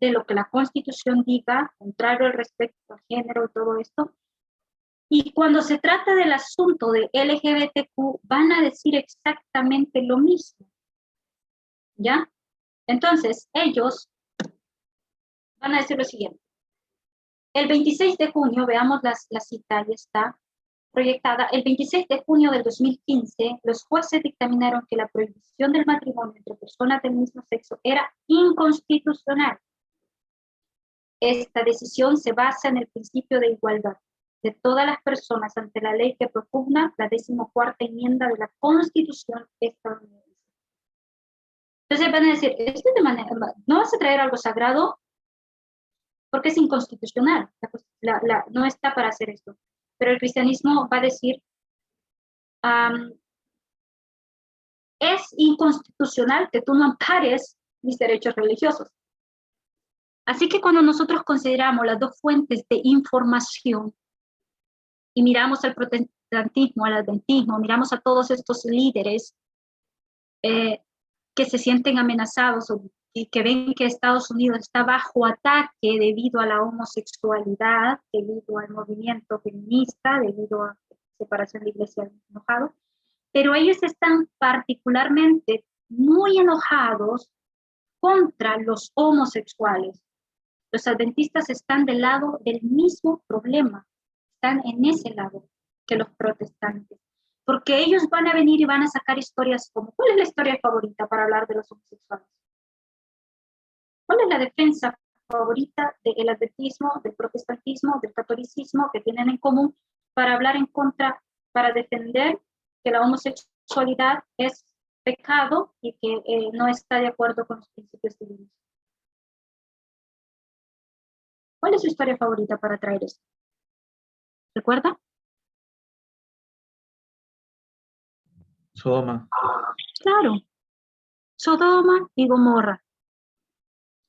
de lo que la Constitución diga, contrario al respecto al género y todo esto. Y cuando se trata del asunto de LGBTQ, van a decir exactamente lo mismo. ¿Ya? Entonces, ellos van a decir lo siguiente. El 26 de junio, veamos la cita, ahí está proyectada. El 26 de junio del 2015, los jueces dictaminaron que la prohibición del matrimonio entre personas del mismo sexo era inconstitucional. Esta decisión se basa en el principio de igualdad de todas las personas ante la ley que propugna la 14ª enmienda de la Constitución estadounidense. Entonces van a decir, ¿no vas a traer algo sagrado? Porque es inconstitucional, no está para hacer esto. Pero el cristianismo va a decir, es inconstitucional que tú no ampares mis derechos religiosos. Así que cuando nosotros consideramos las dos fuentes de información y miramos al protestantismo, al adventismo, miramos a todos estos líderes que se sienten amenazados y que ven que Estados Unidos está bajo ataque debido a la homosexualidad, debido al movimiento feminista, debido a la separación de iglesia enojado, pero ellos están particularmente muy enojados contra los homosexuales. Los adventistas están del lado del mismo problema, están en ese lado que los protestantes, porque ellos van a venir y van a sacar historias como, ¿cuál es la historia favorita para hablar de los homosexuales? ¿Cuál es la defensa favorita del adventismo, del protestantismo, del catolicismo que tienen en común para hablar en contra, para defender que la homosexualidad es pecado y que no está de acuerdo con los principios divinos? ¿Cuál es su historia favorita para traer esto? ¿Recuerda? Sodoma. Claro. Sodoma y Gomorra.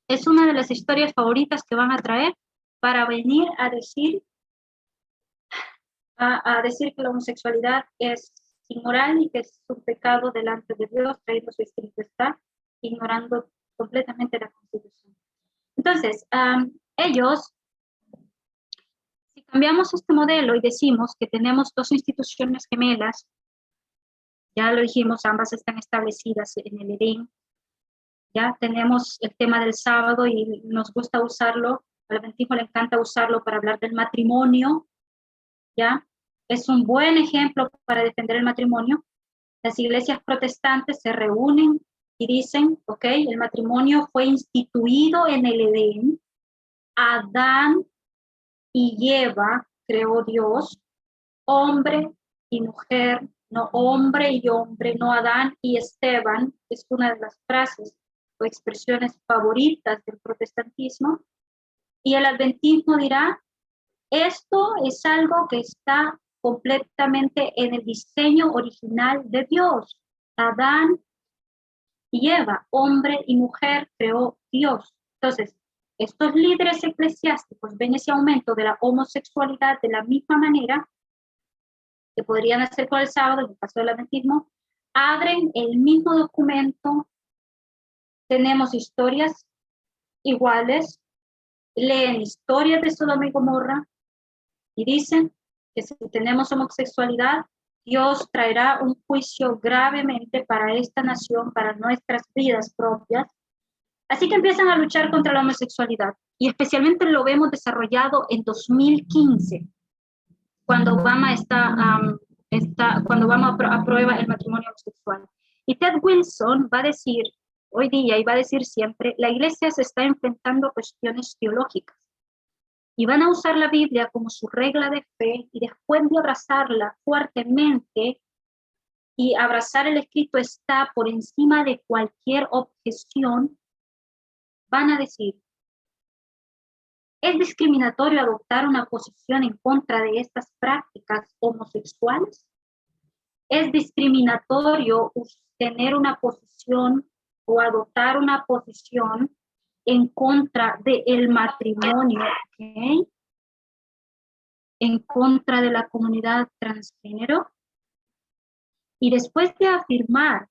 Es una de las historias favoritas que van a traer para venir a decir que la homosexualidad es inmoral y que es un pecado delante de Dios, trayendo su espíritu está, ignorando completamente la Constitución. Entonces, ellos, si cambiamos este modelo y decimos que tenemos dos instituciones gemelas, ya lo dijimos, ambas están establecidas en el Edén, ya tenemos el tema del sábado y nos gusta usarlo, al adventismo le encanta usarlo para hablar del matrimonio, ya, es un buen ejemplo para defender el matrimonio. Las iglesias protestantes se reúnen y dicen, ok, el matrimonio fue instituido en el Edén, Adán y Eva creó Dios, hombre y mujer, no hombre y hombre, no Adán y Esteban, es una de las frases o expresiones favoritas del protestantismo, y el adventismo dirá, esto es algo que está completamente en el diseño original de Dios. Adán y Eva, hombre y mujer, creó Dios. Entonces, estos líderes eclesiásticos ven ese aumento de la homosexualidad de la misma manera que podrían hacer con el sábado, en el caso del adventismo, abren el mismo documento, tenemos historias iguales, leen historias de Sodoma y Gomorra y dicen que si tenemos homosexualidad, Dios traerá un juicio gravemente para esta nación, para nuestras vidas propias. Así que empiezan a luchar contra la homosexualidad y especialmente lo vemos desarrollado en 2015, cuando Obama cuando Obama aprueba el matrimonio homosexual. Y Ted Wilson va a decir hoy día y va a decir siempre, la iglesia se está enfrentando a cuestiones teológicas y van a usar la Biblia como su regla de fe y después de abrazarla fuertemente y abrazar el escrito está por encima de cualquier objeción, van a decir, ¿es discriminatorio adoptar una posición en contra de estas prácticas homosexuales? ¿Es discriminatorio tener una posición o adoptar una posición en contra del matrimonio gay? ¿En contra de la comunidad transgénero? Y después de afirmar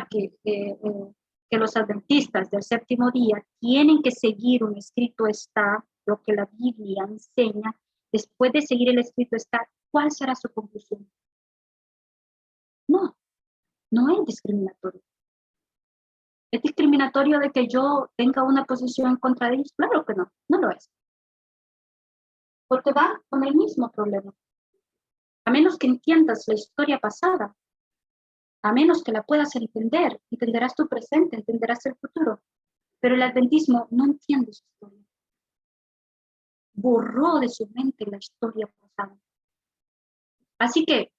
que los adventistas del séptimo día tienen que seguir un escrito está, lo que la Biblia enseña, después de seguir el escrito está, ¿cuál será su conclusión? No es discriminatorio. ¿Es discriminatorio de que yo tenga una posición en contra de ellos? Claro que no, no lo es. Porque va con el mismo problema. A menos que entiendas la historia pasada, a menos que la puedas entender, entenderás tu presente, entenderás el futuro. Pero el adventismo no entiende su historia. Borró de su mente la historia pasada. Así que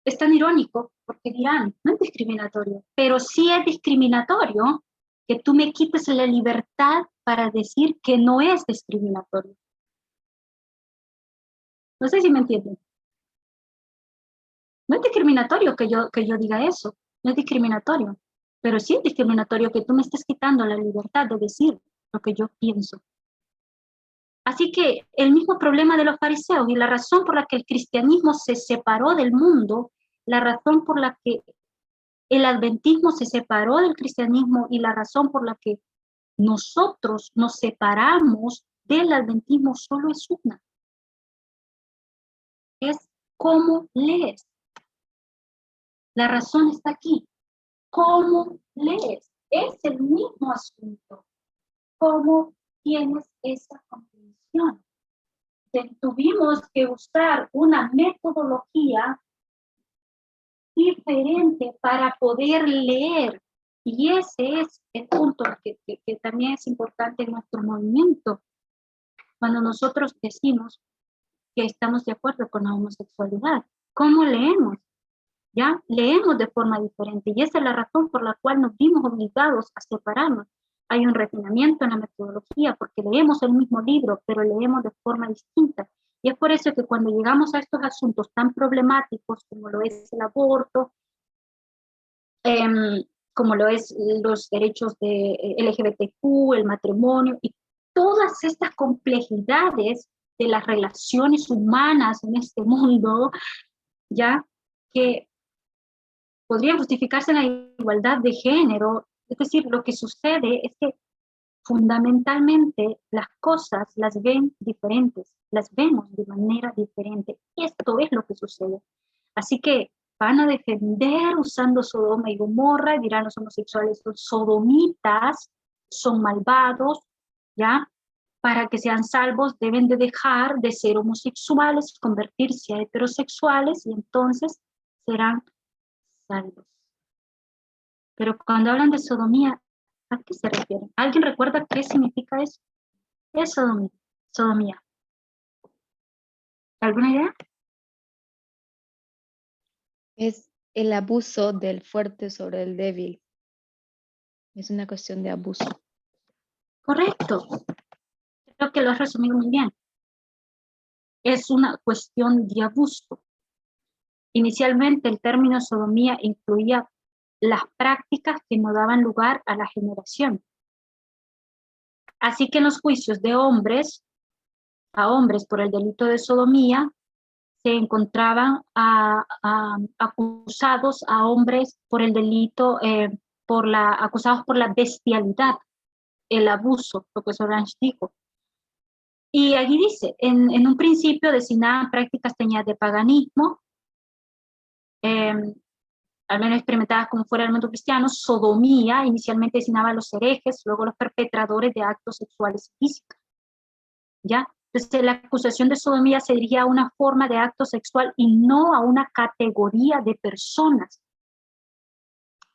es tan irónico porque dirán, no es discriminatorio, pero sí es discriminatorio que tú me quites la libertad para decir que no es discriminatorio. No sé si me entienden. No es discriminatorio que yo diga eso, no es discriminatorio, pero sí es discriminatorio que tú me estés quitando la libertad de decir lo que yo pienso. Así que el mismo problema de los fariseos y la razón por la que el cristianismo se separó del mundo, la razón por la que el adventismo se separó del cristianismo y la razón por la que nosotros nos separamos del adventismo solo es una. Es cómo lees. La razón está aquí. ¿Cómo lees? Es el mismo asunto. ¿Cómo tienes esa comprensión? Tuvimos que usar una metodología diferente para poder leer. Y ese es el punto que también es importante en nuestro movimiento. Cuando nosotros decimos que estamos de acuerdo con la homosexualidad, ¿cómo leemos? ¿Ya? Leemos de forma diferente y esa es la razón por la cual nos vimos obligados a separarnos. Hay un refinamiento en la metodología porque leemos el mismo libro, pero leemos de forma distinta. Y es por eso que cuando llegamos a estos asuntos tan problemáticos como lo es el aborto, como lo es los derechos de LGBTQ, el matrimonio y todas estas complejidades de las relaciones humanas en este mundo, ya que podría justificarse en la igualdad de género. Es decir, lo que sucede es que fundamentalmente las cosas las ven diferentes, las vemos de manera diferente. Esto es lo que sucede. Así que van a defender usando Sodoma y Gomorra, y dirán los homosexuales son sodomitas, son malvados, ¿ya? Para que sean salvos deben de dejar de ser homosexuales, convertirse a heterosexuales y entonces serán salvos. Pero cuando hablan de sodomía, ¿a qué se refieren? ¿Alguien recuerda qué significa eso? ¿Qué es sodomía? Sodomía. ¿Alguna idea? Es el abuso del fuerte sobre el débil. Es una cuestión de abuso. Correcto. Creo que lo has resumido muy bien. es una cuestión de abuso. Inicialmente el término sodomía incluía las prácticas que no daban lugar a la generación. Así que en los juicios de hombres, a hombres por el delito de sodomía, se encontraban acusados a hombres por el delito, acusados por la bestialidad, el abuso, lo que Solange dijo. Y aquí dice, en un principio designaban prácticas teñidas de paganismo, al menos experimentadas como fuera del mundo cristiano. Sodomía inicialmente designaba a los herejes, luego los perpetradores de actos sexuales y físicos. ¿Ya? Entonces la acusación de sodomía se dirigía a una forma de acto sexual y no a una categoría de personas.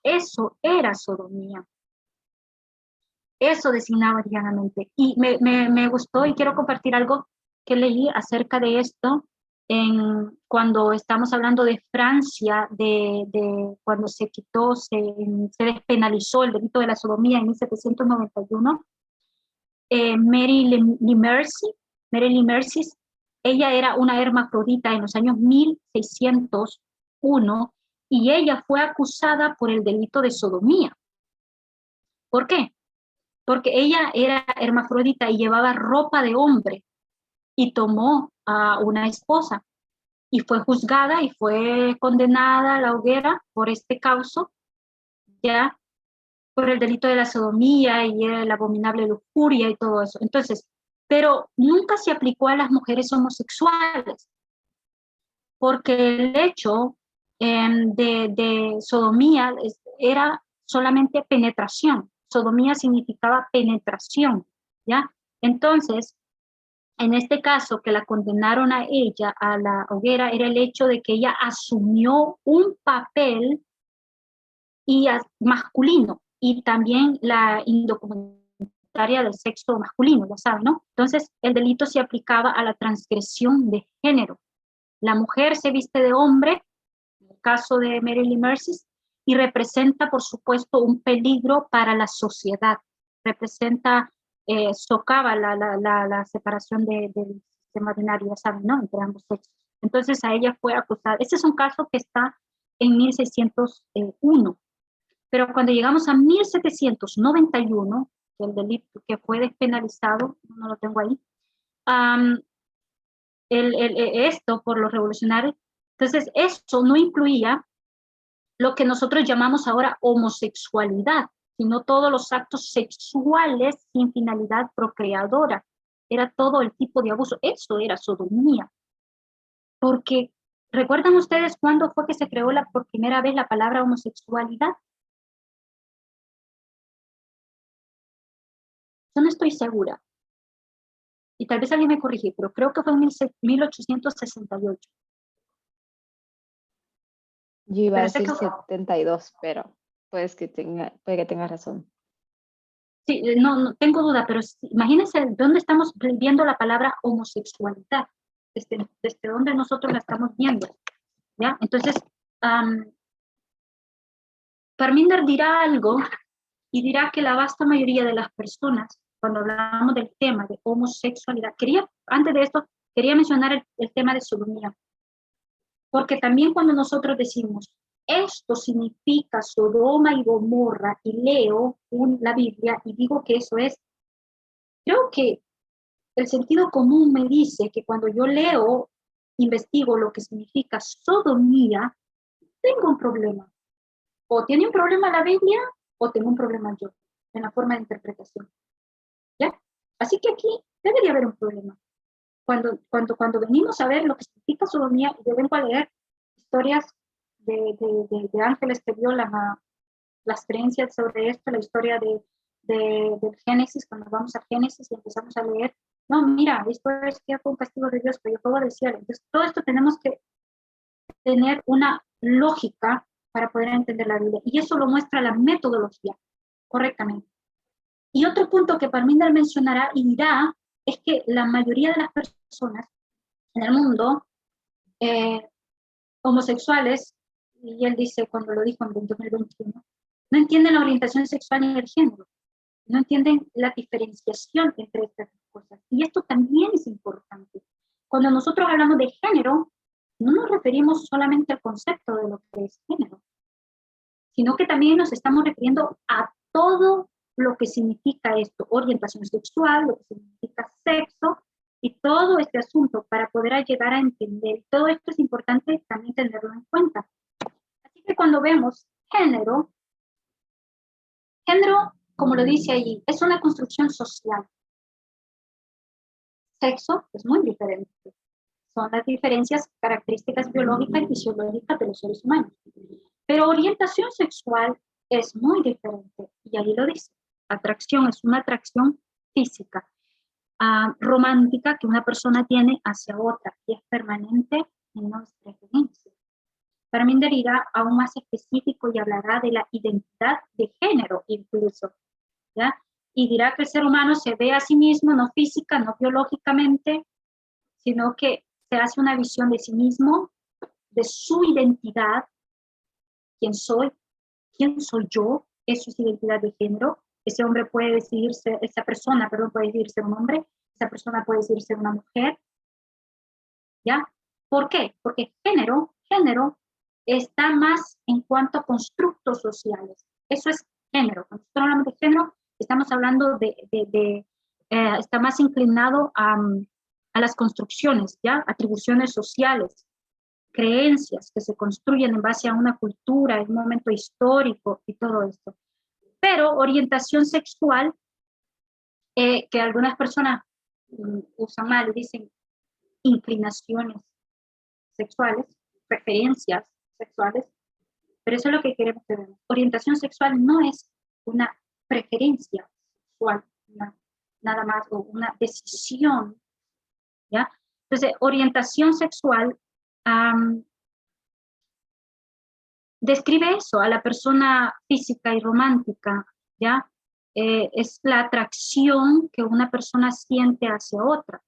Eso era sodomía. Eso designaba llanamente. Y me gustó y quiero compartir algo que leí acerca de esto cuando estamos hablando de Francia, cuando se quitó, se despenalizó el delito de la sodomía en 1791. Mary Lemercy, ella era una hermafrodita en los años 1601 y ella fue acusada por el delito de sodomía. ¿Por qué? Porque ella era hermafrodita y llevaba ropa de hombre y tomó a una esposa y fue juzgada y fue condenada a la hoguera por este causo, ya, por el delito de la sodomía y la abominable lujuria y todo eso. Entonces, pero nunca se aplicó a las mujeres homosexuales, porque el hecho de sodomía era solamente penetración. Sodomía significaba penetración, ¿ya? Entonces, en este caso que la condenaron a ella a la hoguera era el hecho de que ella asumió un papel masculino y también la indocumentaria del sexo masculino, ya saben, ¿no? Entonces, el delito se aplicaba a la transgresión de género. La mujer se viste de hombre, en el caso de Mary Lemercy, y representa, por supuesto, un peligro para la sociedad. Representa, socava la separación del sistema binario, ya saben, ¿no? Entre ambos sexos. Entonces, a ella fue acusada. Este es un caso que está en 1601. Pero cuando llegamos a 1791, el delito que fue despenalizado, no lo tengo ahí, esto por los revolucionarios, entonces eso no incluía lo que nosotros llamamos ahora homosexualidad, sino todos los actos sexuales sin finalidad procreadora. Era todo el tipo de abuso. Eso era sodomía. Porque, ¿recuerdan ustedes cuándo fue que se creó por primera vez la palabra homosexualidad? Yo no estoy segura. Y tal vez alguien me corrige, pero creo que fue en 1868. Yo iba a Pero sé decir que 72, pero puede que tenga razón. sí, no tengo duda, pero imagínense dónde estamos viendo la palabra homosexualidad, desde dónde nosotros la estamos viendo, ¿ya? Entonces, Parminder dirá algo y dirá que la vasta mayoría de las personas, cuando hablamos del tema de homosexualidad, antes de esto, quería mencionar el tema de sodomía, porque también cuando nosotros decimos esto significa Sodoma y Gomorra, y leo la Biblia y digo que eso es, creo que el sentido común me dice que cuando yo leo, investigo lo que significa sodomía, tengo un problema. O tiene un problema la Biblia, o tengo un problema yo, en la forma de interpretación. ¿Ya? Así que aquí debería haber un problema. Cuando venimos a ver lo que significa sodomía, yo vengo a leer historias de ángeles que violan las creencias sobre esto, la historia del Génesis, cuando vamos a Génesis y empezamos a leer, no, mira, esto es que fue un castigo de Dios, pero fuego del cielo. Entonces, todo esto tenemos que tener una lógica para poder entender la Biblia, y eso lo muestra la metodología, correctamente. Y otro punto que Parminder mencionará y dirá es que la mayoría de las personas en el mundo homosexuales, y él dice cuando lo dijo en 2021, no entienden la orientación sexual ni el género, no entienden la diferenciación entre estas cosas. Y esto también es importante. cuando nosotros hablamos de género, no nos referimos solamente al concepto de lo que es género, sino que también nos estamos refiriendo a todo lo que significa esto, orientación sexual, lo que significa sexo, y todo este asunto para poder llegar a entender. Todo esto es importante también tenerlo en cuenta. Así que cuando vemos género, como lo dice allí, es una construcción social. Sexo es muy diferente. Son las diferencias, características biológicas y fisiológicas de los seres humanos. Pero orientación sexual es muy diferente. Y ahí lo dice. Atracción es una atracción física, romántica que una persona tiene hacia otra y es permanente en las preferencias. También dirá aún más específico y hablará de la identidad de género incluso, ¿ya? Y dirá que el ser humano se ve a sí mismo, no física, no biológicamente, sino que se hace una visión de sí mismo, de su identidad, quién soy yo, eso es identidad de género. Ese hombre puede decidir ser, esa persona, perdón, puede decidir ser un hombre, esa persona puede decidir ser una mujer, ¿ya? ¿Por qué? Porque género está más en cuanto a constructos sociales. Eso es género. Cuando nosotros hablamos de género, estamos hablando está más inclinado a las construcciones, ¿ya? Atribuciones sociales, creencias que se construyen en base a una cultura, en un momento histórico y todo esto. Pero orientación sexual, que algunas personas usan mal, dicen inclinaciones sexuales, preferencias sexuales, pero eso es lo que queremos que veamos. Orientación sexual no es una preferencia sexual, nada más, o una decisión, ¿ya? Entonces, orientación sexual describe eso, a la persona física y romántica, ¿ya? Es la atracción que una persona siente hacia otra,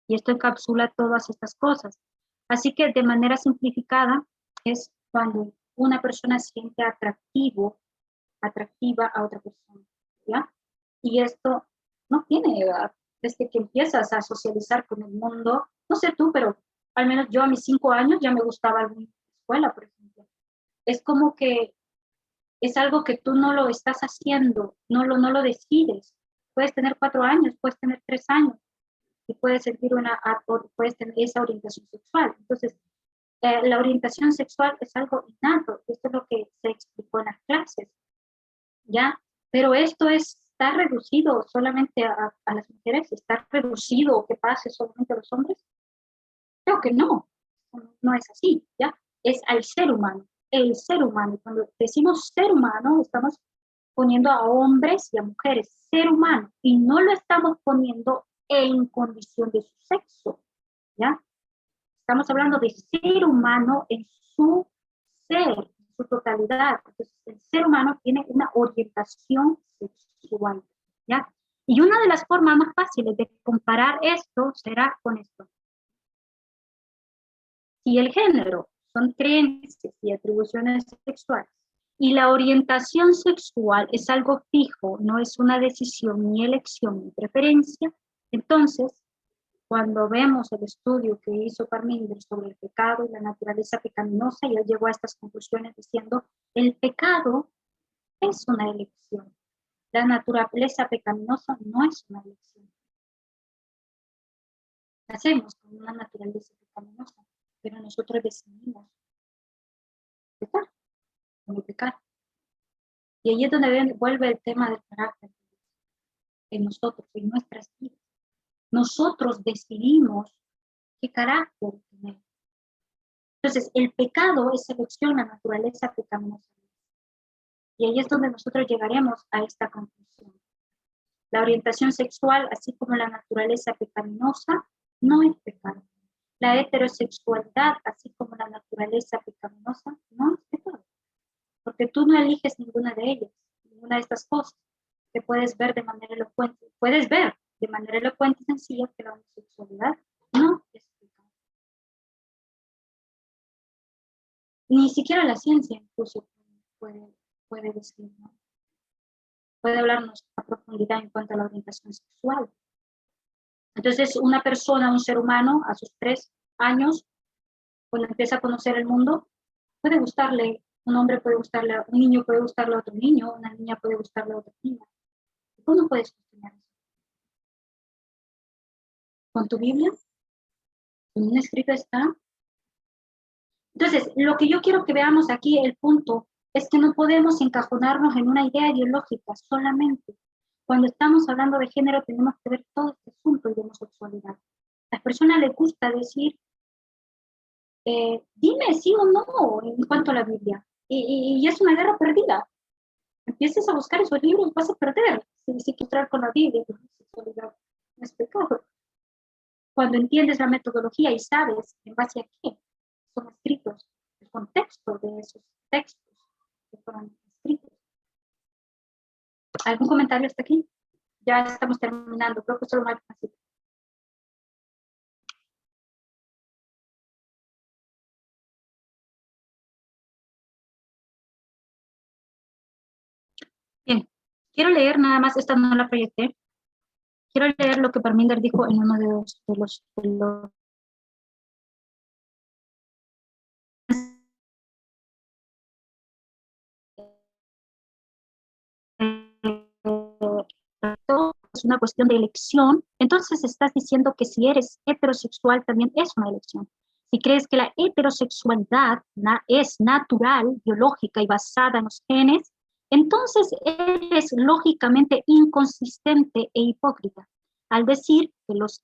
y esto encapsula todas estas cosas. Así que de manera simplificada es cuando una persona siente atractiva a otra persona, ¿ya? Y esto no tiene edad. Desde que empiezas a socializar con el mundo, no sé tú, pero al menos yo a mis 5 años ya me gustaba alguna escuela, por ejemplo. Es como que es algo que tú no lo estás haciendo, no lo decides. Puedes tener 4 años, puedes tener 3 años, y puedes puedes tener esa orientación sexual. Entonces, la orientación sexual es algo innato, esto es lo que se explicó en las clases, ¿ya? Pero esto está reducido solamente a las mujeres, está reducido que pase solamente a los hombres. Creo que no es así, ¿ya? Es al ser humano, el ser humano. Cuando decimos ser humano, estamos poniendo a hombres y a mujeres, ser humano, y no lo estamos poniendo en condición de su sexo, ¿ya? Estamos hablando de ser humano en su ser, en su totalidad. Entonces, el ser humano tiene una orientación sexual, ¿ya? Y una de las formas más fáciles de comparar esto será con esto. Si el género son creencias y atribuciones sexuales, y la orientación sexual es algo fijo, no es una decisión ni elección ni preferencia, entonces, cuando vemos el estudio que hizo Parmenides sobre el pecado y la naturaleza pecaminosa, y él llegó a estas conclusiones diciendo, el pecado es una elección. La naturaleza pecaminosa no es una elección. Nacemos con una naturaleza pecaminosa, pero nosotros decidimos pecar, no pecar. Y ahí es donde vuelve el tema del carácter en nosotros, en nuestras vidas. Nosotros decidimos qué carácter tener. Entonces, el pecado es selección, la naturaleza pecaminosa. Y ahí es donde nosotros llegaremos a esta conclusión. La orientación sexual, así como la naturaleza pecaminosa, no es pecado. La heterosexualidad, así como la naturaleza pecaminosa, no es pecado. Porque tú no eliges ninguna de ellas, ninguna de estas cosas que puedes ver de manera elocuente. Puedes ver de manera elocuente y sencilla que la homosexualidad no es pecado. Ni siquiera la ciencia incluso puede decir, ¿no? Puede hablarnos a profundidad en cuanto a la orientación sexual. Entonces, una persona, un ser humano, a sus 3 años, cuando empieza a conocer el mundo, puede gustarle, un hombre puede gustarle, un niño puede gustarle a otro niño, una niña puede gustarle a otra niña. ¿Tú no puedes cuestionar eso? ¿Con tu Biblia? ¿En un escrito está? Entonces, lo que yo quiero que veamos aquí, el punto, es que no podemos encajonarnos en una idea ideológica solamente. Cuando estamos hablando de género, tenemos que ver todo este asunto de homosexualidad. A las personas les gusta decir, dime sí o no en cuanto a la Biblia. Y es una guerra perdida. Empieces a buscar esos libros, vas a perder. Si tú traes con la Biblia, la homosexualidad no es pecado. Cuando entiendes la metodología y sabes en base a qué son escritos, el contexto de esos textos que fueron escritos. ¿Algún comentario hasta aquí? Ya estamos terminando, creo que solo una así. Bien, quiero leer nada más, esta no la proyecté. Quiero leer lo que Parminder dijo en uno de los es una cuestión de elección, entonces estás diciendo que si eres heterosexual también es una elección. Si crees que la heterosexualidad es natural, biológica y basada en los genes, entonces eres lógicamente inconsistente e hipócrita al decir que los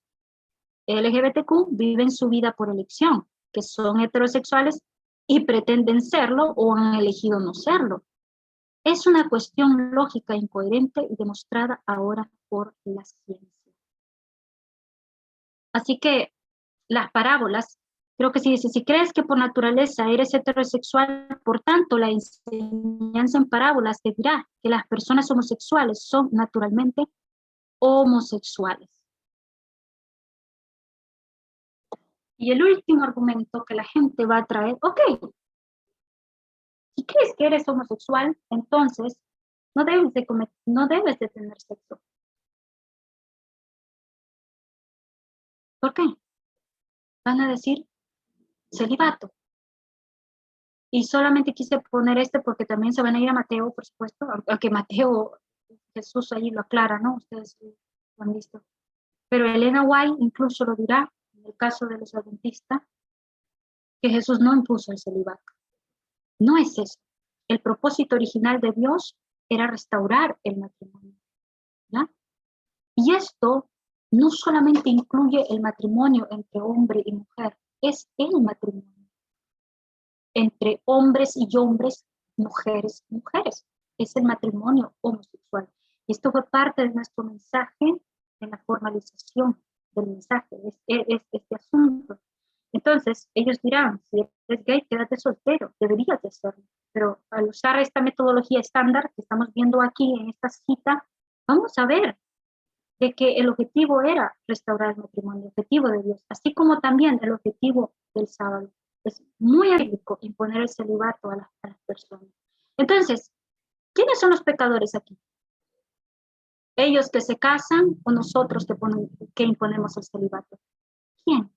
LGBTQ viven su vida por elección, que son heterosexuales y pretenden serlo o han elegido no serlo. Es una cuestión lógica incoherente y demostrada ahora por la ciencia. Así que las parábolas, creo que si crees que por naturaleza eres heterosexual, por tanto la enseñanza en parábolas te dirá que las personas homosexuales son naturalmente homosexuales. Y el último argumento que la gente va a traer, ok, si crees que eres homosexual, entonces no debes de tener sexo. ¿Por qué? Van a decir celibato. Y solamente quise poner porque también se van a ir a Mateo, por supuesto, aunque Mateo, Jesús ahí lo aclara, ¿no? Ustedes lo han visto. Pero Elena White incluso lo dirá, en el caso de los adventistas, que Jesús no impuso el celibato. No es eso. El propósito original de Dios era restaurar el matrimonio, ¿ya? Y esto no solamente incluye el matrimonio entre hombre y mujer, es el matrimonio entre hombres y hombres, mujeres y mujeres. Es el matrimonio homosexual. Y esto fue parte de nuestro mensaje en la formalización del mensaje, es este asunto. Entonces, ellos dirán, si eres gay, quédate soltero, deberías de hacerlo. Pero al usar esta metodología estándar que estamos viendo aquí en esta cita, vamos a ver de que el objetivo era restaurar el matrimonio, el objetivo de Dios, así como también el objetivo del sábado. Es muy bíblico imponer el celibato a las personas. Entonces, ¿quiénes son los pecadores aquí? ¿Ellos que se casan o nosotros que imponemos el celibato? ¿Quién?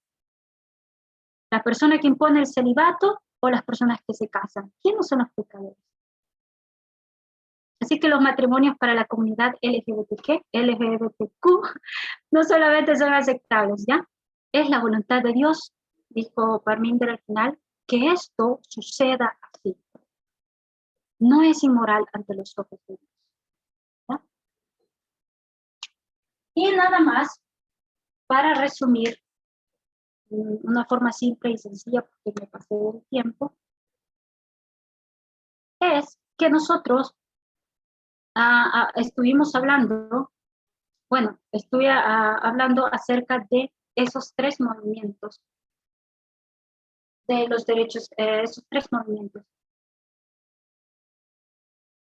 ¿La persona que impone el celibato o las personas que se casan? ¿Quiénes son los pecadores? Así que los matrimonios para la comunidad LGBTQ no solamente son aceptables, ¿ya? Es la voluntad de Dios, dijo Parminder al final, que esto suceda así. No es inmoral ante los ojos de Dios, ¿ya? Y nada más, para resumir, una forma simple y sencilla, porque me pasé del tiempo, es que nosotros estuvimos hablando, bueno, estuve hablando acerca de esos 3 movimientos, de los derechos, esos 3 movimientos,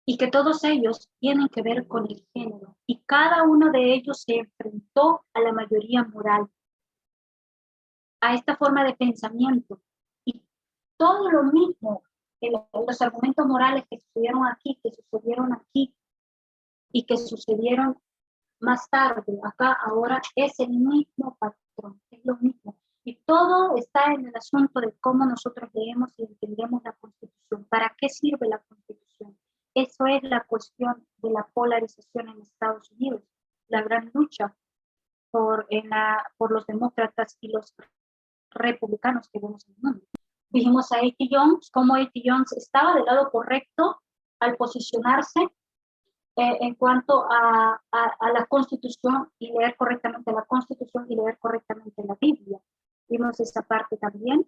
y que todos ellos tienen que ver con el género, y cada uno de ellos se enfrentó a la mayoría moral, a esta forma de pensamiento, y todo lo mismo, los argumentos morales que sucedieron aquí, y que sucedieron más tarde, acá, ahora, es el mismo patrón, es lo mismo. Y todo está en el asunto de cómo nosotros leemos y entendemos la Constitución. ¿Para qué sirve la Constitución? Eso es la cuestión de la polarización en Estados Unidos, la gran lucha por los demócratas y los republicanos que vemos en el mundo. Dijimos a A.T. Jones, cómo A.T. Jones estaba del lado correcto al posicionarse en cuanto a la Constitución y leer correctamente la Constitución y leer correctamente la Biblia. Vimos esa parte también.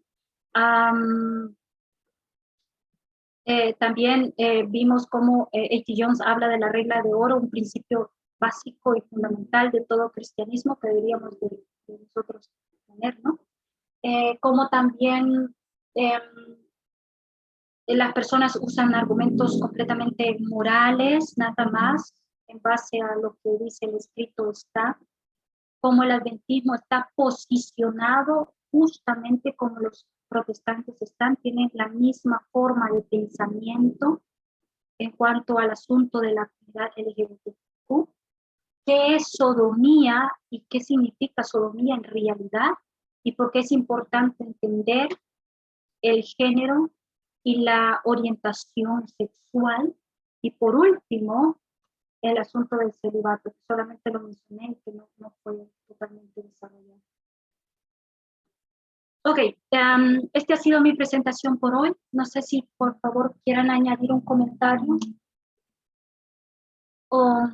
También vimos cómo A.T. Jones habla de la regla de oro, un principio básico y fundamental de todo cristianismo que deberíamos de nosotros tener, ¿no? Como también las personas usan argumentos completamente morales, nada más, en base a lo que dice el escrito está, como el adventismo está posicionado justamente como los protestantes están, tienen la misma forma de pensamiento en cuanto al asunto de la comunidad LGBTQ. ¿Qué es sodomía y qué significa sodomía en realidad? Y por qué es importante entender el género y la orientación sexual. Y por último, el asunto del celibato, que solamente lo mencioné y que no fue totalmente desarrollado. Ok, esta ha sido mi presentación por hoy. No sé si por favor quieran añadir un comentario o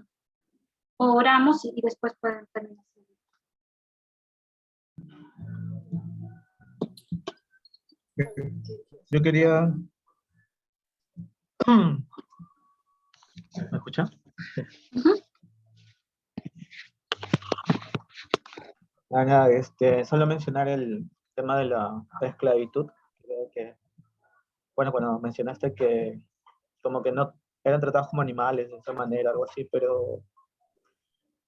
oramos y después pueden terminar. Yo quería... ¿Me escucha? Nada, solo mencionar el tema de la esclavitud. Creo que, bueno, cuando mencionaste que como que no eran tratados como animales de esa manera, algo así, pero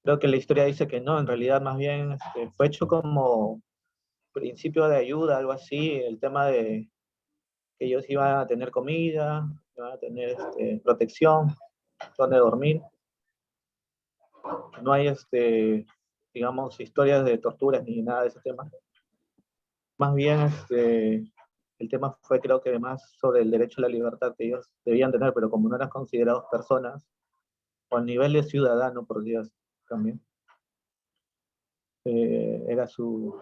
creo que la historia dice que no, en realidad más bien fue hecho como principio de ayuda, algo así, el tema de que ellos iban a tener comida, iban a tener protección, donde dormir. No hay, digamos, historias de torturas ni nada de ese tema. Más bien, el tema fue, creo que más sobre el derecho a la libertad que ellos debían tener, pero como no eran considerados personas, o a nivel de ciudadano, por Dios, también, era su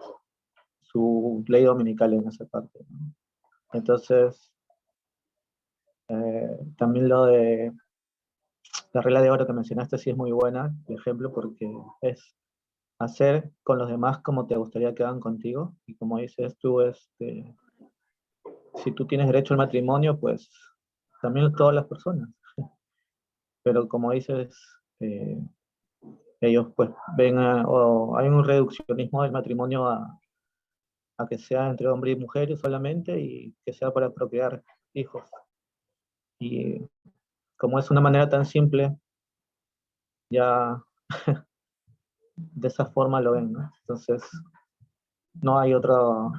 ley dominical en esa parte, ¿no? Entonces, también lo de la regla de oro que mencionaste sí es muy buena, el ejemplo, porque es hacer con los demás como te gustaría que hagan contigo, y como dices tú, si tú tienes derecho al matrimonio, pues también todas las personas. Pero como dices, ellos pues ven, o hay un reduccionismo del matrimonio a que sea entre hombre y mujer solamente, y que sea para procrear hijos. Y como es una manera tan simple, ya de esa forma lo ven, ¿no? Entonces, no hay otro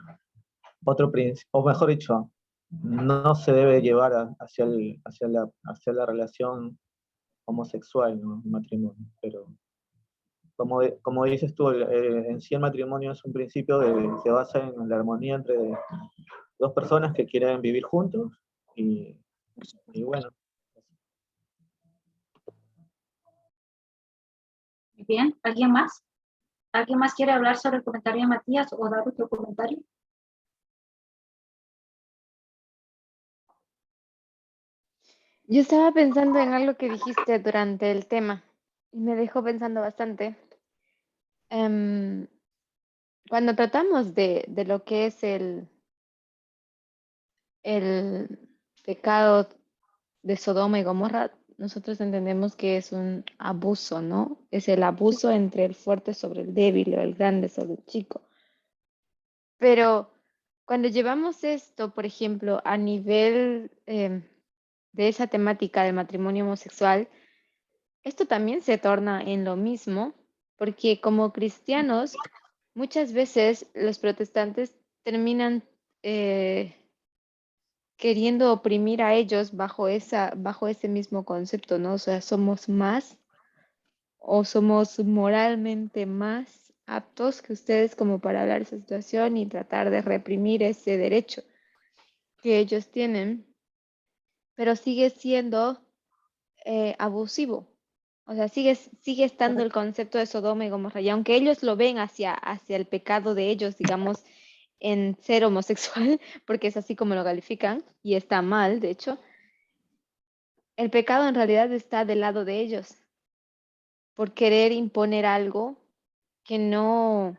principio, o mejor dicho, no se debe llevar hacia la relación homosexual, ¿no? El matrimonio, pero como dices tú, en sí el matrimonio es un principio que se basa en la armonía entre dos personas que quieren vivir juntos, y bueno. Bien, ¿alguien más? ¿Alguien más quiere hablar sobre el comentario de Matías o dar otro comentario? Yo estaba pensando en algo que dijiste durante el tema y me dejó pensando bastante. Cuando tratamos de lo que es el pecado de Sodoma y Gomorra, nosotros entendemos que es un abuso, ¿no? Es el abuso entre el fuerte sobre el débil o el grande sobre el chico. Pero cuando llevamos esto, por ejemplo, a nivel de esa temática del matrimonio homosexual, esto también se torna en lo mismo, porque como cristianos, muchas veces los protestantes terminan queriendo oprimir a ellos bajo ese mismo concepto, ¿no? O sea, somos más o somos moralmente más aptos que ustedes como para hablar de esa situación y tratar de reprimir ese derecho que ellos tienen, pero sigue siendo abusivo. O sea, sigue estando el concepto de Sodoma y Gomorra, y aunque ellos lo ven hacia el pecado de ellos, digamos, en ser homosexual, porque es así como lo califican, y está mal, de hecho, el pecado en realidad está del lado de ellos, por querer imponer algo que no,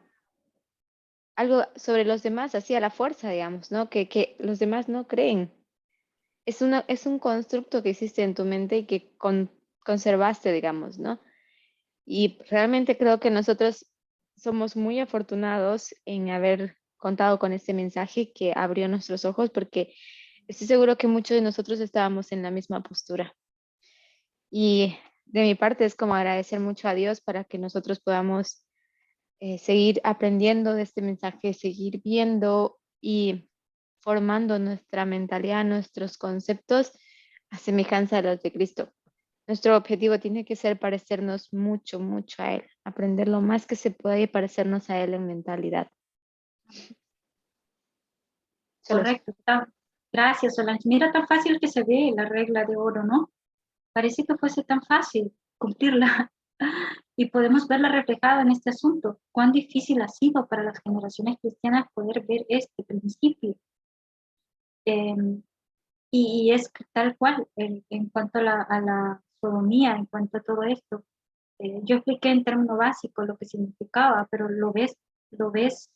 algo sobre los demás, así a la fuerza, digamos, ¿no? Que los demás no creen. Es un constructo que existe en tu mente y que conservaste, digamos, ¿no? Y realmente creo que nosotros somos muy afortunados en haber contado con este mensaje que abrió nuestros ojos, porque estoy seguro que muchos de nosotros estábamos en la misma postura. Y de mi parte es como agradecer mucho a Dios para que nosotros podamos seguir aprendiendo de este mensaje, seguir viendo y formando nuestra mentalidad, nuestros conceptos a semejanza de los de Cristo. Nuestro objetivo tiene que ser parecernos mucho, mucho a Él, aprender lo más que se pueda y parecernos a Él en mentalidad. Correcto. Gracias, Solange. Mira tan fácil que se ve la regla de oro, ¿no? Parece que fuese tan fácil cumplirla y podemos verla reflejada en este asunto. Cuán difícil ha sido para las generaciones cristianas poder ver este principio. Y es tal cual, en cuanto a la sodomía, en cuanto a todo esto. Yo expliqué en términos básicos lo que significaba, pero lo ves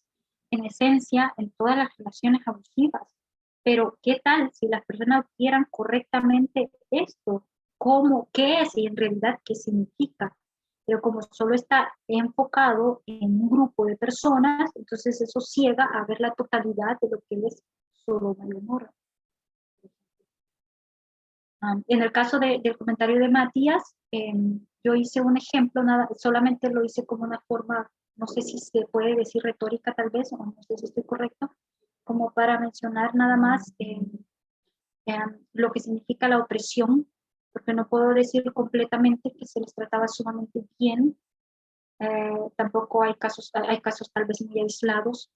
en esencia en todas las relaciones abusivas. Pero ¿qué tal si las personas vieran correctamente esto? ¿Cómo? ¿Qué es y en realidad qué significa? Pero como solo está enfocado en un grupo de personas, entonces eso ciega a ver la totalidad de lo que es Sodoma y Gomorra. En el caso del comentario de Matías, yo hice un ejemplo, solamente lo hice como una forma, no sé si se puede decir retórica tal vez, o no sé si estoy correcto, como para mencionar nada más lo que significa la opresión, porque no puedo decir completamente que se les trataba sumamente bien. Tampoco hay casos tal vez muy aislados,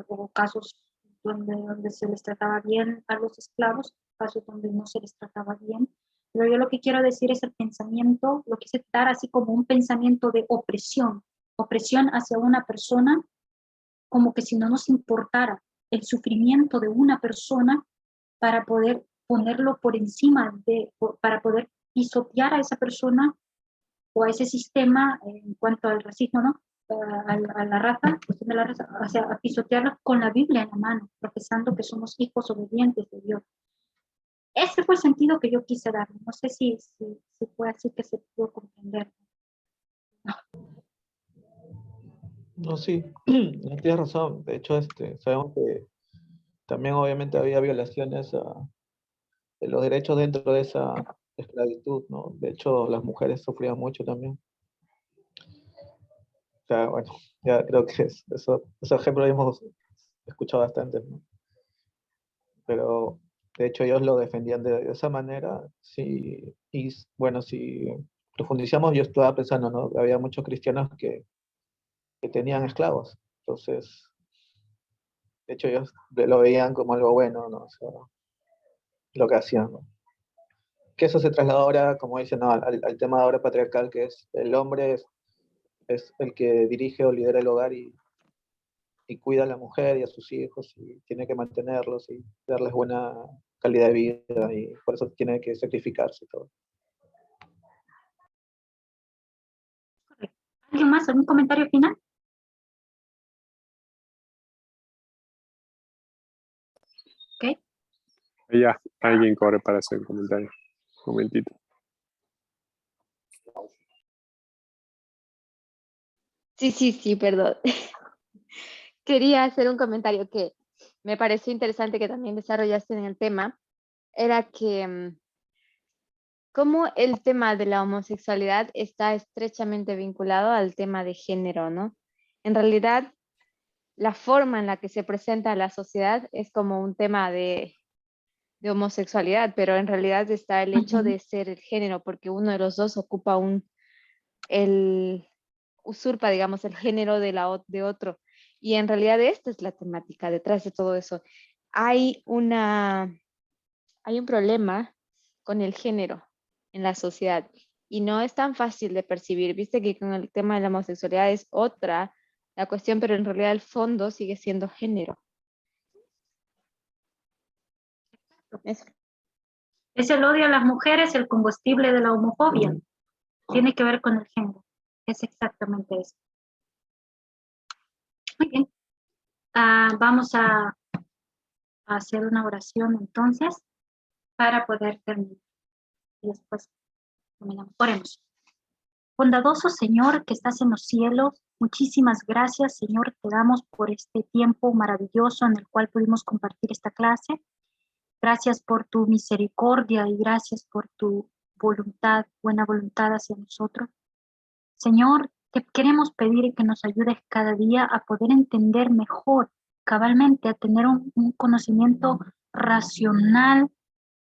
o casos donde se les trataba bien a los esclavos, casos donde no se les trataba bien. Pero yo lo que quiero decir es el pensamiento, lo que se dar así como un pensamiento de opresión hacia una persona, como que si no nos importara el sufrimiento de una persona para poder ponerlo por encima para poder pisotear a esa persona o a ese sistema en cuanto al racismo, ¿no? A la raza, cuestión de la raza, o sea, a pisotearlos con la Biblia en la mano, profesando que somos hijos obedientes de Dios. Ese fue el sentido que yo quise dar. No sé si fue así que se pudo comprender. No, sí, tienes razón. De hecho, sabemos que también obviamente había violaciones de los derechos dentro de esa esclavitud, ¿no? De hecho, las mujeres sufrían mucho también. O sea, bueno, ya creo que esos ejemplos hemos escuchado bastante, ¿no? Pero de hecho ellos lo defendían de esa manera. Sí, y bueno, si profundizamos, yo estaba pensando, ¿no? Había muchos cristianos que tenían esclavos. Entonces, de hecho ellos lo veían como algo bueno, ¿no? O sea, lo que hacían, ¿no? Que eso se trasladó ahora, como dicen, ¿no? al tema ahora patriarcal, que es el hombre es el que dirige o lidera el hogar y cuida a la mujer y a sus hijos y tiene que mantenerlos y darles buena calidad de vida y por eso tiene que sacrificarse todo. ¿Alguien más? ¿Algún comentario final? ¿Ok? Ya, alguien corre para hacer un comentario. Un momentito. Sí, perdón. Quería hacer un comentario que me pareció interesante que también desarrollaste en el tema. Era que cómo el tema de la homosexualidad está estrechamente vinculado al tema de género, ¿no? En realidad, la forma en la que se presenta a la sociedad es como un tema de homosexualidad, pero en realidad está el hecho de ser el género, porque uno de los dos ocupa un usurpa, digamos, el género de otro. Y en realidad esta es la temática detrás de todo eso. Hay un problema con el género en la sociedad y no es tan fácil de percibir. Viste que con el tema de la homosexualidad es otra la cuestión, pero en realidad el fondo sigue siendo género. Eso. Es el odio a las mujeres el combustible de la homofobia. Tiene que ver con el género. Es exactamente eso. Muy bien. Vamos a hacer una oración entonces para poder terminar. Y después terminamos. Oremos. Bondadoso Señor que estás en los cielos, muchísimas gracias, Señor, te damos por este tiempo maravilloso en el cual pudimos compartir esta clase. Gracias por tu misericordia y gracias por tu voluntad, buena voluntad hacia nosotros. Señor, te queremos pedir que nos ayudes cada día a poder entender mejor, cabalmente, a tener un conocimiento racional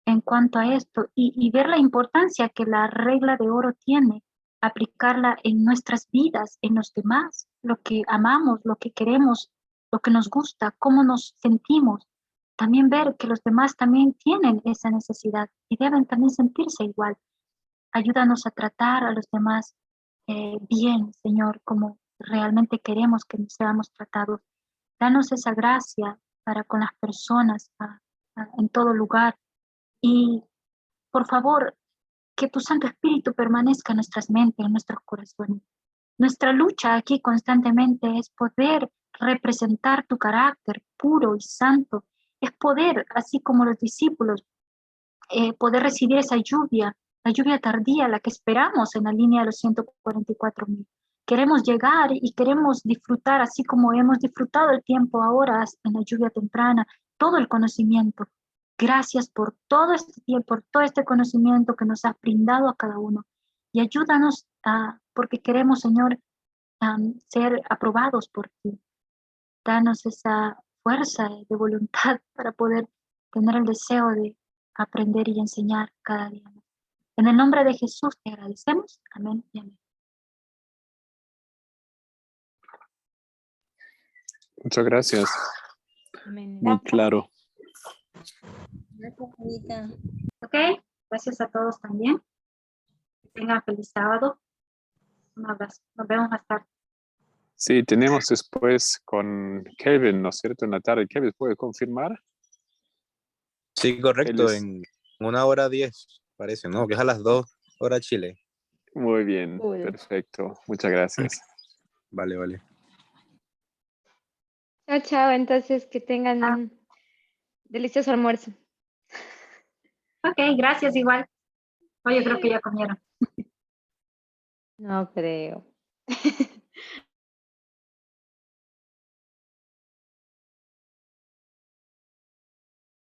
en cuanto a esto y ver la importancia que la regla de oro tiene, aplicarla en nuestras vidas, en los demás, lo que amamos, lo que queremos, lo que nos gusta, cómo nos sentimos. También ver que los demás también tienen esa necesidad y deben también sentirse igual. Ayúdanos a tratar a los demás bien, Señor, como realmente queremos que seamos tratados. Danos esa gracia para con las personas en todo lugar. Y por favor, que tu Santo Espíritu permanezca en nuestras mentes, en nuestros corazones. Nuestra lucha aquí constantemente es poder representar tu carácter puro y santo. Es poder, así como los discípulos, poder recibir esa lluvia, la lluvia tardía, la que esperamos en la línea de los 144,000. Queremos llegar y queremos disfrutar, así como hemos disfrutado el tiempo ahora en la lluvia temprana, todo el conocimiento. Gracias por todo este tiempo, por todo este conocimiento que nos has brindado a cada uno. Y ayúdanos, porque queremos, Señor, ser aprobados por ti. Danos esa fuerza de voluntad para poder tener el deseo de aprender y enseñar cada día más. En el nombre de Jesús te agradecemos. Amén y amén. Muchas gracias. Amén. Muy claro. Gracias, Anita. Ok, gracias a todos también. Que tengan feliz sábado. Un abrazo. Nos vemos más tarde. Sí, tenemos después con Kevin, ¿no es cierto? En la tarde. Kevin, ¿puede confirmar? Sí, correcto, Él es- en 1:10, parece, ¿no? Que es a las 2 horas Chile. Muy bien, Cool. perfecto. Muchas gracias. Vale, vale. Chao, chao. Entonces, que tengan un delicioso almuerzo. Ok, gracias igual. Oye, creo que ya comieron. No creo.